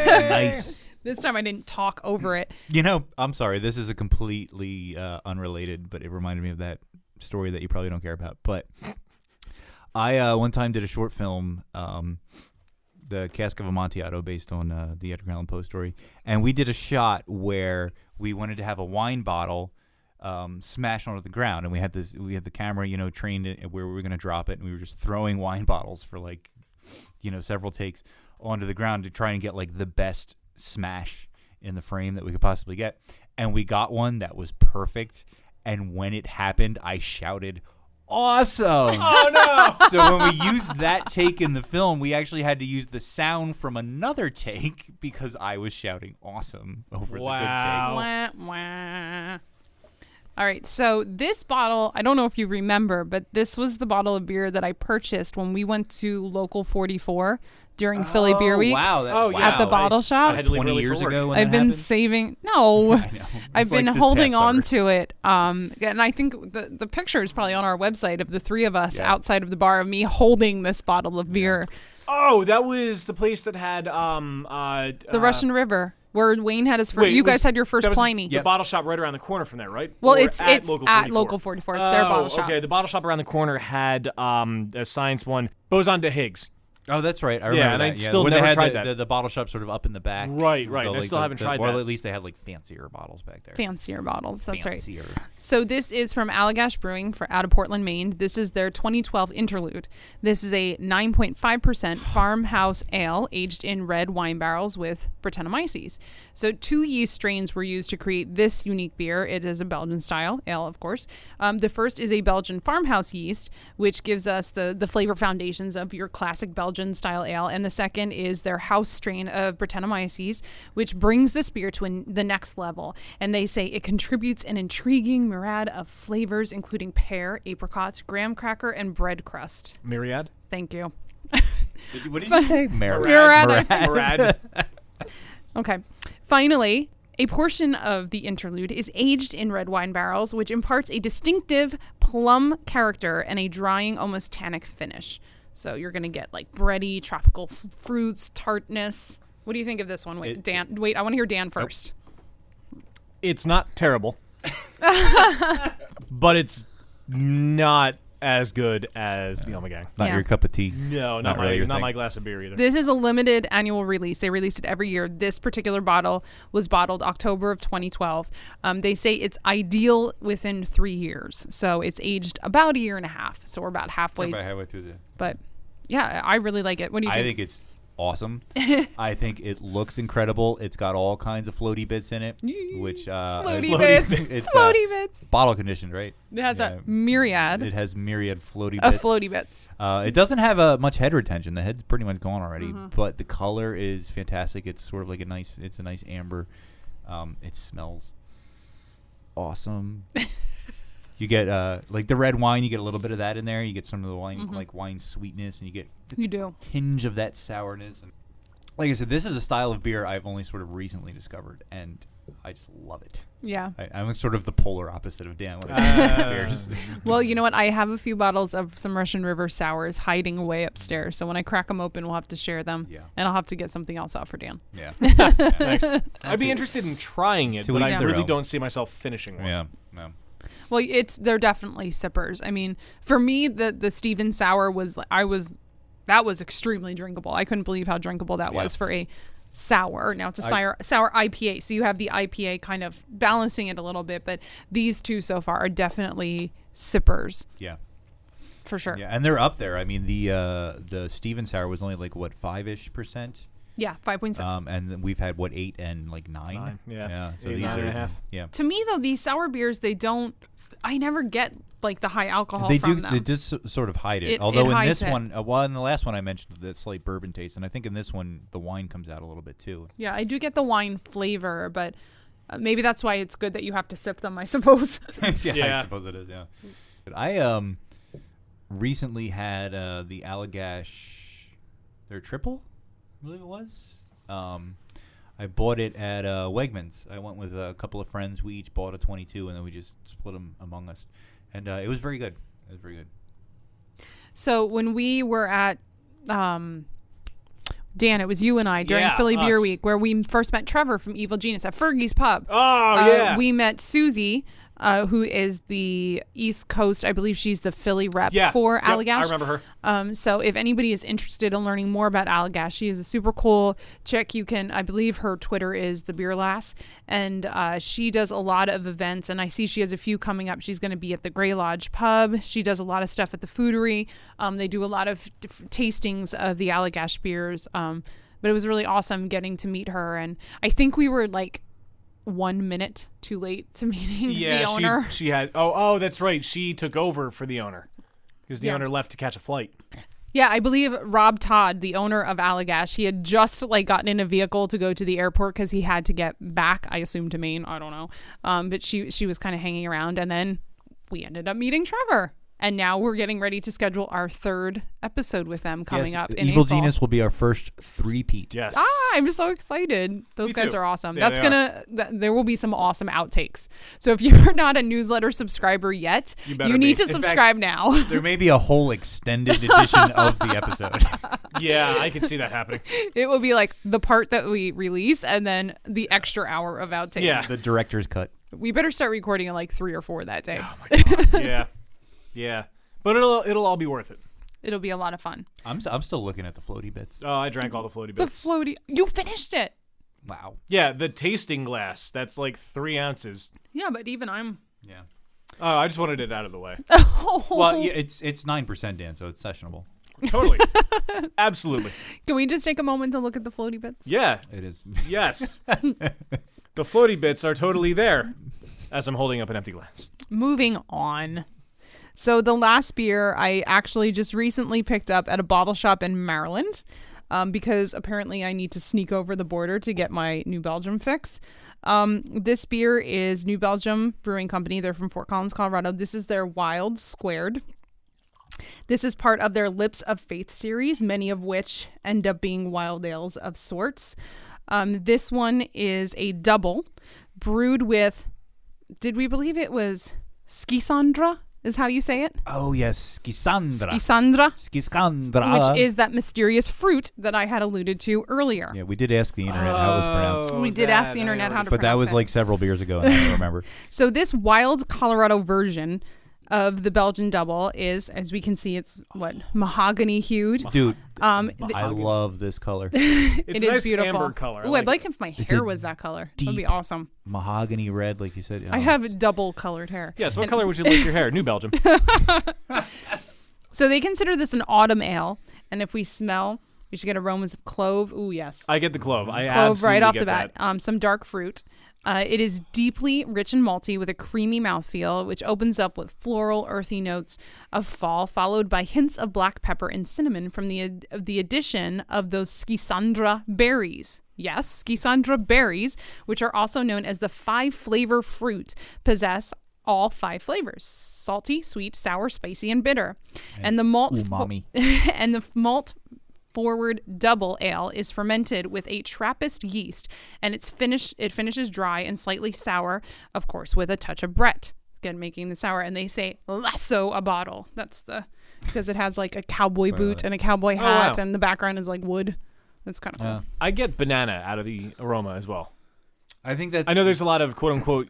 nice. This time I didn't talk over it. You know, I'm sorry. This is a completely unrelated, but it reminded me of that story that you probably don't care about. But I one time did a short film, The Cask of Amontillado, based on the Edgar Allan Poe story. And we did a shot where we wanted to have a wine bottle smash onto the ground. And we had the camera, trained where we were going to drop it. And we were just throwing wine bottles for like several takes onto the ground to try and get like the best smash in the frame that we could possibly get. And we got one that was perfect. And when it happened, I shouted, "Awesome!" Oh no! So when we used that take in the film, we actually had to use the sound from another take because I was shouting "awesome" over Wow. Wah, wah. All right, so this bottle, I don't know if you remember, but this was the bottle of beer that I purchased when we went to Local 44 during Philly Beer Week. Wow! At the bottle shop. I had to leave 20 early years for work. ago when I've that been happened? saving. No, I know. I've It's like been this holding past on summer. to it. And I think the picture is probably on our website of the three of us Yeah. outside of the bar of me holding this bottle of beer. Oh, that was the place that had The Russian River, where Wayne had his first. Wait, You guys was- had your first that was Pliny. The bottle shop right around the corner from there, right? Well, Or it's at Local Local 44. It's their bottle shop. Okay, the bottle shop around the corner had a science one. Boson de Higgs. Oh, that's right. I Yeah, remember and I that. still Where never they had tried the, that. The bottle shop sort of up in the back. Right. And I like still haven't tried or that. at least they had like fancier bottles back there. Fancier bottles. That's right. Fancier. So this is from Allagash Brewing out of Portland, Maine. This is their 2012 Interlude. This is a 9.5% farmhouse ale aged in red wine barrels with Brettanomyces. So 2 yeast strains were used to create this unique beer. It is a Belgian-style ale, of course. The first is a Belgian farmhouse yeast, which gives us the flavor foundations of your classic Belgian-style ale. And the second is their house strain of Brettanomyces, which brings this beer to the next level. And they say it contributes an intriguing myriad of flavors, including pear, apricots, graham cracker, and bread crust. Myriad? Thank you. What did you say? Murad. Okay. Finally, a portion of the interlude is aged in red wine barrels, which imparts a distinctive plum character and a drying, almost tannic finish. So you're going to get like bready, tropical fruits, tartness. What do you think of this one? Wait, Dan. Wait, I want to hear Dan first. It's not terrible. But it's not as good as the Ommegang. Not Yeah. your cup of tea. No, Not really your not thing. my glass of beer either. This is a limited annual release. They release it every year. This particular bottle was bottled October of 2012. They say it's ideal within 3 years. So it's aged about a year and a half. So we're about halfway. About halfway through the. But yeah, I really like it. What do you I think? think it's awesome. I think it looks incredible. It's got all kinds of floaty bits in it, which Floaty bits. It's Floaty bits. bottle conditioned, right? It has Yeah. a myriad It has myriad floaty of bits. floaty bits. It doesn't have much head retention. The head's pretty much gone already, Mm-hmm. but the color is fantastic. It's sort of like a nice amber. It smells awesome. You get like the red wine. You get a little bit of that in there. You get some of the wine, like wine sweetness, and you get the You do. tinge of that sourness. And like I said, this is a style of beer I've only sort of recently discovered, and I just love it. Yeah. I'm sort of the polar opposite of Dan when it comes to beers. Well, you know what? I have a few bottles of some Russian River sours hiding away upstairs. So when I crack them open, we'll have to share them. Yeah. And I'll have to get something else out for Dan. Yeah. Thanks. I'd be interested in trying it, To but each I their really own. don't see myself finishing one. Yeah. No. Well, they're definitely sippers. I mean, for me, the Steven sour that was extremely drinkable. I couldn't believe how drinkable that was for a sour. Now it's a sour IPA, so you have the IPA kind of balancing it a little bit, but these two so far are definitely sippers Yeah. for sure. Yeah, and they're up there. I mean, the Steven sour was only like what 5-ish%. Yeah, 5.6. And then we've had what 8 and like 9. 9, yeah. Yeah. So 8, these 9 are and a half. Yeah. To me though, these sour beers, I never get like the high alcohol They from do. them. They just sort of hide it. It Although in hides this it. one, well, in the last one I mentioned the slight bourbon taste, and I think in this one the wine comes out a little bit too. Yeah, I do get the wine flavor, but maybe that's why it's good that you have to sip them, I suppose. Yeah. I suppose it is. Yeah. But I recently had the Allagash, their triple, I believe it was. I bought it at Wegmans. I went with a couple of friends. We each bought a 22, and then we just split them among us. And it was very good. It was very good. So when we were at Dan, it was you and I during Yeah, Philly Beer us. Week where we first met Trevor from Evil Genius at Fergie's Pub. Oh, yeah. We met Susie who is the East Coast. I believe she's the Philly rep Yeah. for Yep, Allagash. I remember her. So if anybody is interested in learning more about Allagash, she is a super cool chick. You can, I believe her Twitter is the Beer Lass, and she does a lot of events, and I see she has a few coming up. She's going to be at the Grey Lodge pub. She does a lot of stuff at the Foodery. They do a lot of tastings of the Allagash beers. But it was really awesome getting to meet her, and I think we were like 1 minute too late to meeting the owner. she had. Oh, that's right. She took over for the owner because the owner left to catch a flight. Yeah, I believe Rob Todd, the owner of Allagash, he had just like gotten in a vehicle to go to the airport because he had to get back, I assume, to Maine. I don't know. But she was kind of hanging around, and then we ended up meeting Trevor. And now we're getting ready to schedule our 3rd episode with them coming up in Evil April. Genius will be our first 3-peat. Yes. I'm so excited. Those Me guys too. are awesome. Yeah, There will be some awesome outtakes. So if you're not a newsletter subscriber yet, better you need be. to In subscribe now. There may be a whole extended edition of the episode. Yeah, I can see that happening. It will be like the part that we release and then the extra hour of outtakes. Yeah. The director's cut. We better start recording at like 3 or 4 that day. Yeah. But it'll all be worth it. It'll be a lot of fun. I'm still looking at the floaty bits. Oh, I drank all the floaty The bits. you finished it. Wow. Yeah, the tasting glass. That's like 3 ounces. Yeah, but even I'm. Yeah. Oh, I just wanted it out of the way. Well, yeah, it's 9%, Dan, so it's sessionable. Totally. Absolutely. Can we just take a moment to look at the floaty bits? Yeah. It is. Yes. The floaty bits are totally there as I'm holding up an empty glass. Moving on. So the last beer I actually just recently picked up at a bottle shop in Maryland because apparently I need to sneak over the border to get my New Belgium fix. This beer is New Belgium Brewing Company. They're from Fort Collins, Colorado. This is their Wild Squared. This is part of their Lips of Faith series, many of which end up being wild ales of sorts. This one is a double brewed with, did we believe it was Skisandra? Is how you say it? Oh, yes. Skisandra. Which is that mysterious fruit that I had alluded to earlier. Yeah, we did ask the internet how it was pronounced. We did ask the internet how to But that pronounce was it. like several beers ago, and I don't remember. So this wild Colorado version of the Belgian double is, as we can see, it's mahogany hued. Dude, I I love this color. It's it a is nice beautiful. amber color. Ooh, I'd like if my hair was that color. That'd be awesome. Mahogany red, like you said. I have double colored hair. Yes, what color would you like your hair? New Belgium. So they consider this an autumn ale, and if we smell, we should get aromas of clove. Ooh, yes. I get the clove. I Clove right absolutely off get the bat. that. Some dark fruit. It is deeply rich and malty with a creamy mouthfeel, which opens up with floral, earthy notes of fall, followed by hints of black pepper and cinnamon from the addition of those Skisandra berries. Yes, Skisandra berries, which are also known as the 5-flavor fruit, possess all 5 flavors: salty, sweet, sour, spicy, and bitter. And the malt umami. and the malt forward double ale is fermented with a Trappist yeast, and it finishes dry and slightly sour, of course, with a touch of Brett. Again, making the sour, and they say lasso a bottle. That's because it has like a cowboy boot and a cowboy hat, wow. and the background is like wood. That's kind of cool. I get banana out of the aroma as well. I think that's... I know there's a lot of quote unquote.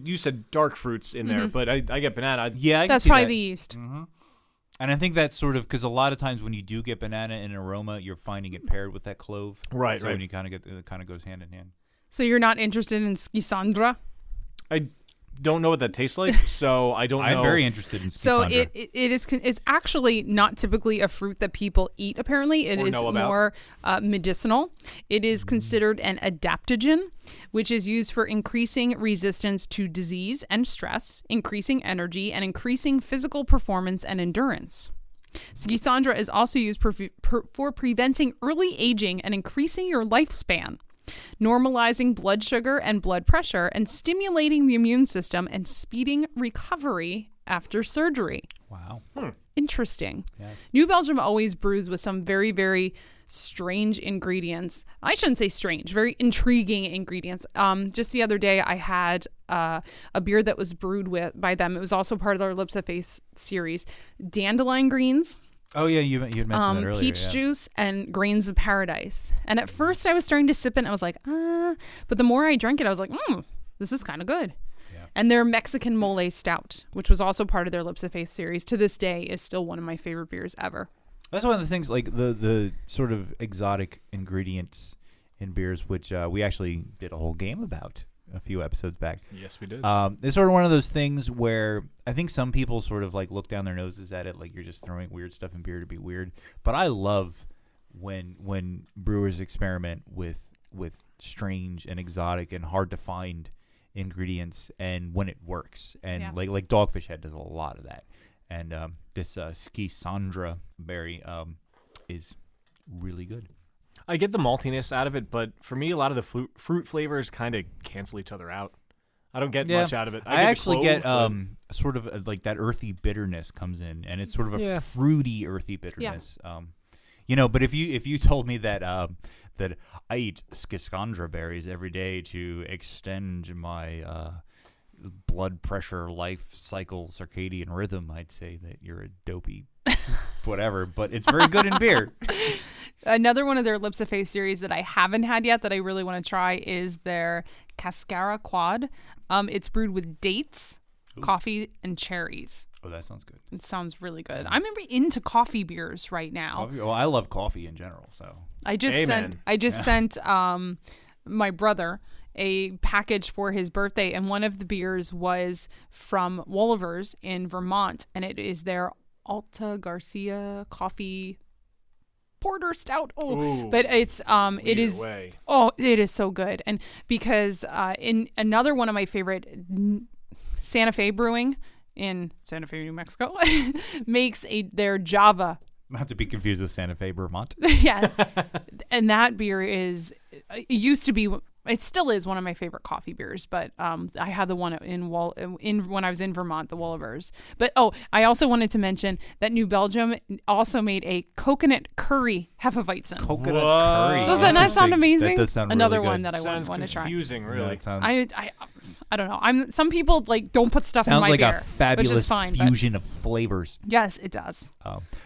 You said dark fruits in Mm-hmm. there, but I get banana. Yeah, I can That's see probably that. the yeast. And I think that's sort of because a lot of times when you do get banana in an aroma, you're finding it paired with that clove. Right, so right. when you kind of get, it kind of goes hand in hand. So you're not interested in Skisandra? I don't know what that tastes like, so I don't know. I'm very interested in So Skisandra. it's actually not typically a fruit that people eat. Apparently, it Or is know about. more medicinal. It is considered an adaptogen, which is used for increasing resistance to disease and stress, increasing energy, and increasing physical performance and endurance. Skisandra is also used for preventing early aging and increasing your lifespan, normalizing blood sugar and blood pressure, and stimulating the immune system and speeding recovery after surgery. Wow. Interesting. Yes. New Belgium always brews with some very, very strange ingredients. I shouldn't say strange, very intriguing ingredients. Just the other day, I had a beer that was brewed by them. It was also part of their Lips of Faith series. Dandelion greens, Oh, yeah, you had mentioned that earlier. peach yeah. juice, and grains of paradise. And at first, I was starting to sip it, and I was like, but the more I drank it, I was like, this is kind of good. Yeah. And their Mexican Mole Stout, which was also part of their Lips of Faith series, to this day is still one of my favorite beers ever. That's one of the things, like the sort of exotic ingredients in beers, which we actually did a whole game about a few episodes back. Yes, we did. It's sort of one of those things where I think some people sort of like look down their noses at it, like you're just throwing weird stuff in beer to be weird. But I love when brewers experiment with strange and exotic and hard to find ingredients, and when it works. And like Dogfish Head does a lot of that. And this Ski Sandra berry is really good. I get the maltiness out of it, but for me, a lot of the fruit flavors kind of cancel each other out. I don't get much out of it. I actually get sort of like that earthy bitterness comes in, and it's sort of a fruity, earthy bitterness. Yeah. But if you told me that that I eat Skiskandra berries every day to extend my blood pressure, life cycle, circadian rhythm, I'd say that you're a dopey whatever, but it's very good in beer. Another one of their Lips of Faith series that I haven't had yet that I really want to try is their Cascara Quad. It's brewed with dates, coffee, and cherries. Oh, that sounds good. It sounds really good. I'm into coffee beers right now. Well, I love coffee in general, so. I just sent my brother a package for his birthday, and one of the beers was from Wolliver's in Vermont, and it is their Alta Garcia coffee porter stout. But it's it is so good. And because in another one of my favorite, Santa Fe Brewing in Santa Fe, New Mexico, makes their Java. Not to be confused with Santa Fe, Vermont. Yeah. And that beer it still is one of my favorite coffee beers, but I had the one when I was in Vermont, the Wollivers. But I also wanted to mention that New Belgium also made a coconut curry Hefeweizen. Coconut curry. Doesn't that sound amazing? That does sound Another really good. one that I want to try. Confusing, really. I don't know. Some people don't put stuff in my beer. Sounds like beer, a fabulous which is fine, fusion of flavors. Yes, it does.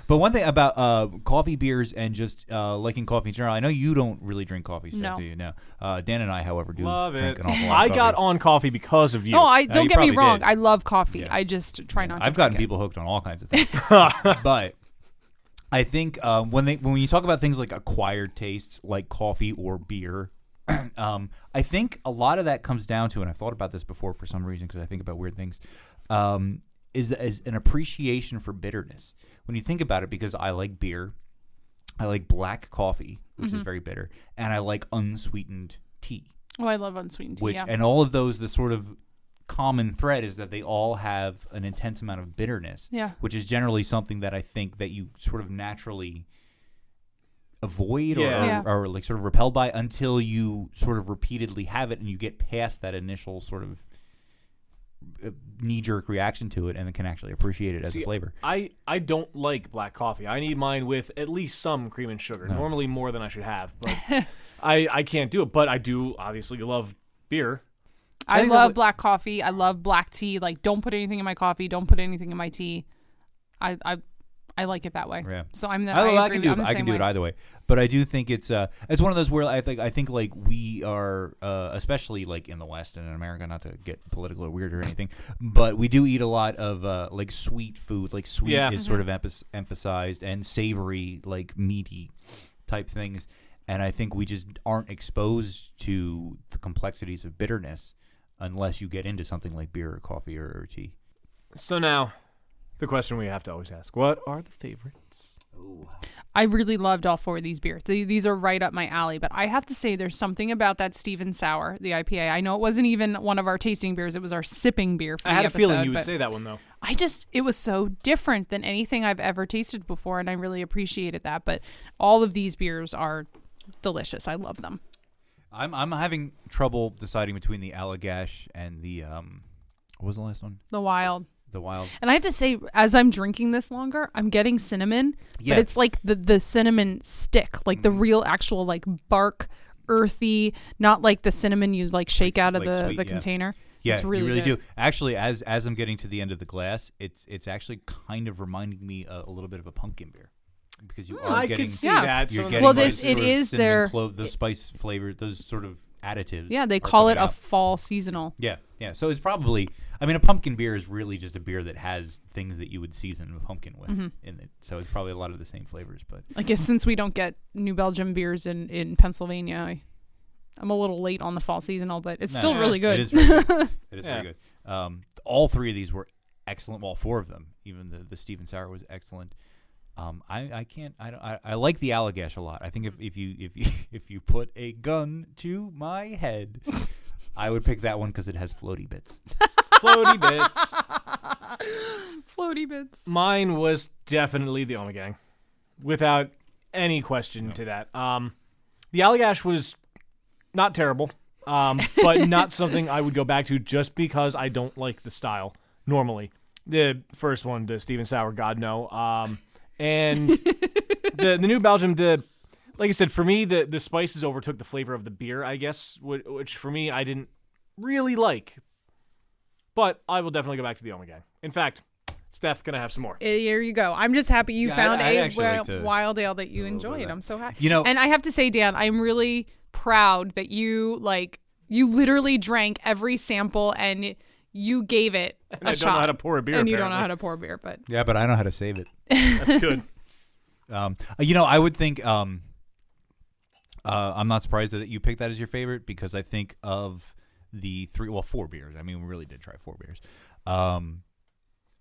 But one thing about coffee beers and just liking coffee in general, I know you don't really drink coffee, Steph, do you? No. Dan and I, however, do drink an awful lot I of coffee. got on coffee because of you. No, you don't get me probably wrong. did. I love coffee. Yeah. I just try not to. I've gotten drink people hooked on all kinds of things. But I think when you talk about things like acquired tastes, like coffee or beer, I think a lot of that comes down to, and I've thought about this before for some reason because I think about weird things, is an appreciation for bitterness. When you think about it, because I like beer, I like black coffee, which is very bitter, and I like unsweetened tea. Oh, I love unsweetened tea. And all of those, the sort of common thread is that they all have an intense amount of bitterness. Yeah. Which is generally something that I think that you sort of naturally avoid or like sort of repelled by until you sort of repeatedly have it and you get past that initial sort of knee-jerk reaction to it and then can actually appreciate it as a flavor. I don't like black coffee. I need mine with at least some cream and sugar, normally more than I should have, but I can't do it. But I do obviously love beer. I love black coffee. I love black tea. Like, don't put anything in my coffee. Don't put anything in my tea. I like it that way. Yeah. So I can do it either way. But I do think it's one of those where I think like we are especially like in the West and in America, not to get political or weird or anything, but we do eat a lot of like sweet food. Like sweet is sort of emphasized, and savory, like meaty type things. And I think we just aren't exposed to the complexities of bitterness unless you get into something like beer or coffee or tea. So now, the question we have to always ask, what are the favorites? Ooh. I really loved all four of these beers. These are right up my alley, but I have to say there's something about that Steven Sour, the IPA. I know it wasn't even one of our tasting beers. It was our sipping beer for the episode. I had a feeling you would say that one, though. It was so different than anything I've ever tasted before, and I really appreciated that. But all of these beers are delicious. I love them. I'm having trouble deciding between the Allagash and the what was the last one? The Wild. And I have to say, as I'm drinking this longer, I'm getting cinnamon, but it's like the cinnamon stick, like the real actual like bark, earthy, not like the cinnamon you like shake out of the sweet, container. Yeah, it's really you really good. do. Actually, as I'm getting to the end of the glass, it's actually kind of reminding me a little bit of a pumpkin beer. Because you are I getting, can see that. You're So getting well, those it sort of is cinnamon their clove, those spice flavor, those sort of additives. Yeah, they are call it coming a out. fall seasonal. Yeah. So it's probably. I mean, a pumpkin beer is really just a beer that has things that you would season a pumpkin with in it. So it's probably a lot of the same flavors. But I guess since we don't get New Belgium beers in Pennsylvania, I'm a little late on the fall seasonal, but it's still really good. It is very good. It is Yeah. very good. All three of these were excellent. Well, four of them. Even the Stephen Sour was excellent. I like the Allagash a lot. I think if you put a gun to my head, I would pick that one because it has floaty bits. Floaty bits. Floaty bits. Mine was definitely the Omegang, without any question to that. The Allagash was not terrible, but not something I would go back to just because I don't like the style normally. The first one, the Stephen Sour, God no. And the New Belgium, like I said, for me, the spices overtook the flavor of the beer, I guess, which for me I didn't really like. But I will definitely go back to the Omegang. In fact, Steph, gonna have some more. Here you go. I'm just happy you found I'd a actually like to wild ale that you a little bit of enjoyed. that. I'm so happy. You know- and I have to say, Dan, I'm really proud that you literally drank every sample and you gave it And a I shot. don't know how to pour a beer, And you don't know apparently. how to pour beer, but Yeah, but I know how to save it. That's good. I would think. I'm not surprised that you picked that as your favorite because I think of the four beers. I mean, we really did try 4 beers.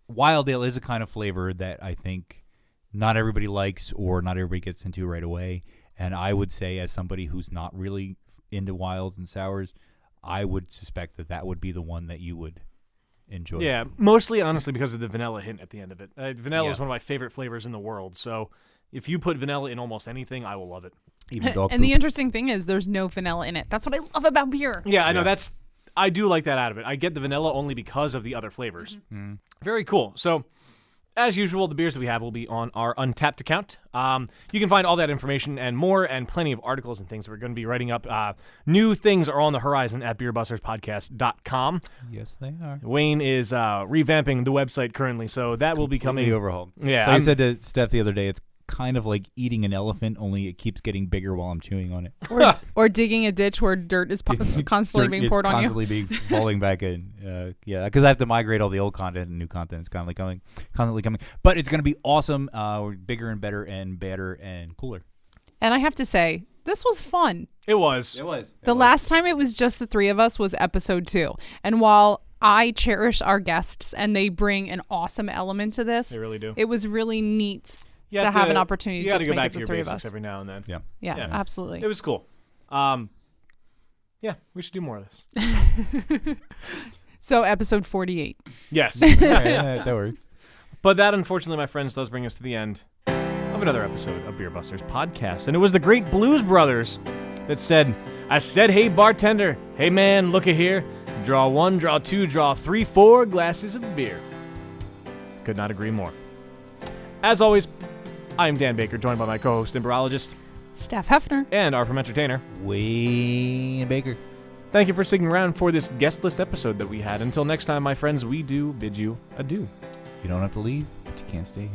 Wild ale is a kind of flavor that I think not everybody likes or not everybody gets into right away. And I would say, as somebody who's not really into wilds and sours, I would suspect that would be the one that you would enjoy. Yeah, mostly, honestly, because of the vanilla hint at the end of it. Vanilla Yeah. is one of my favorite flavors in the world, so if you put vanilla in almost anything, I will love it. Even dog and the poop. interesting thing is there's no vanilla in it. That's what I love about beer. Yeah, I know, Yeah. I do like that out of it. I get the vanilla only because of the other flavors. Very cool. So, as usual, the beers that we have will be on our Untapped account. You can find all that information and more and plenty of articles and things that we're going to be writing up. New things are on the horizon at beerbusterspodcast.com. Yes, they are. Wayne is revamping the website currently, so that will be coming. Completely overhauled. Yeah, So I I'm- said to Steph the other day, it's kind of like eating an elephant, only it keeps getting bigger while I'm chewing on it. Or digging a ditch where dirt is constantly Dirt being is poured on you. constantly being falling back in. Yeah, because I have to migrate all the old content and new content. It's constantly coming. But it's going to be awesome. We're bigger and better and better and cooler. And I have to say, this was fun. It was. was. The last time it was just the three of us was episode 2. And while I cherish our guests and they bring an awesome element to this, They really do. it was really neat You to have an opportunity you to got just to go make back it to the your three of basics us. every now and then. Yeah. Yeah, Yeah. absolutely. It was cool. Yeah, we should do more of this. So episode 48. Yes. Yeah, that works. But that, unfortunately, my friends, does bring us to the end of another episode of Beer Busters Podcast. And it was the great Blues Brothers that said, I said, hey, bartender, hey, man, look at here. Draw 1, draw 2, draw 3, 4 glasses of beer. Could not agree more. As always, I am Dan Baker, joined by my co-host and barologist Steph Hefner. and our entertainer. Wayne Baker. Thank you for sticking around for this guest list episode that we had. Until next time, my friends, we do bid you adieu. You don't have to leave, but you can't stay here.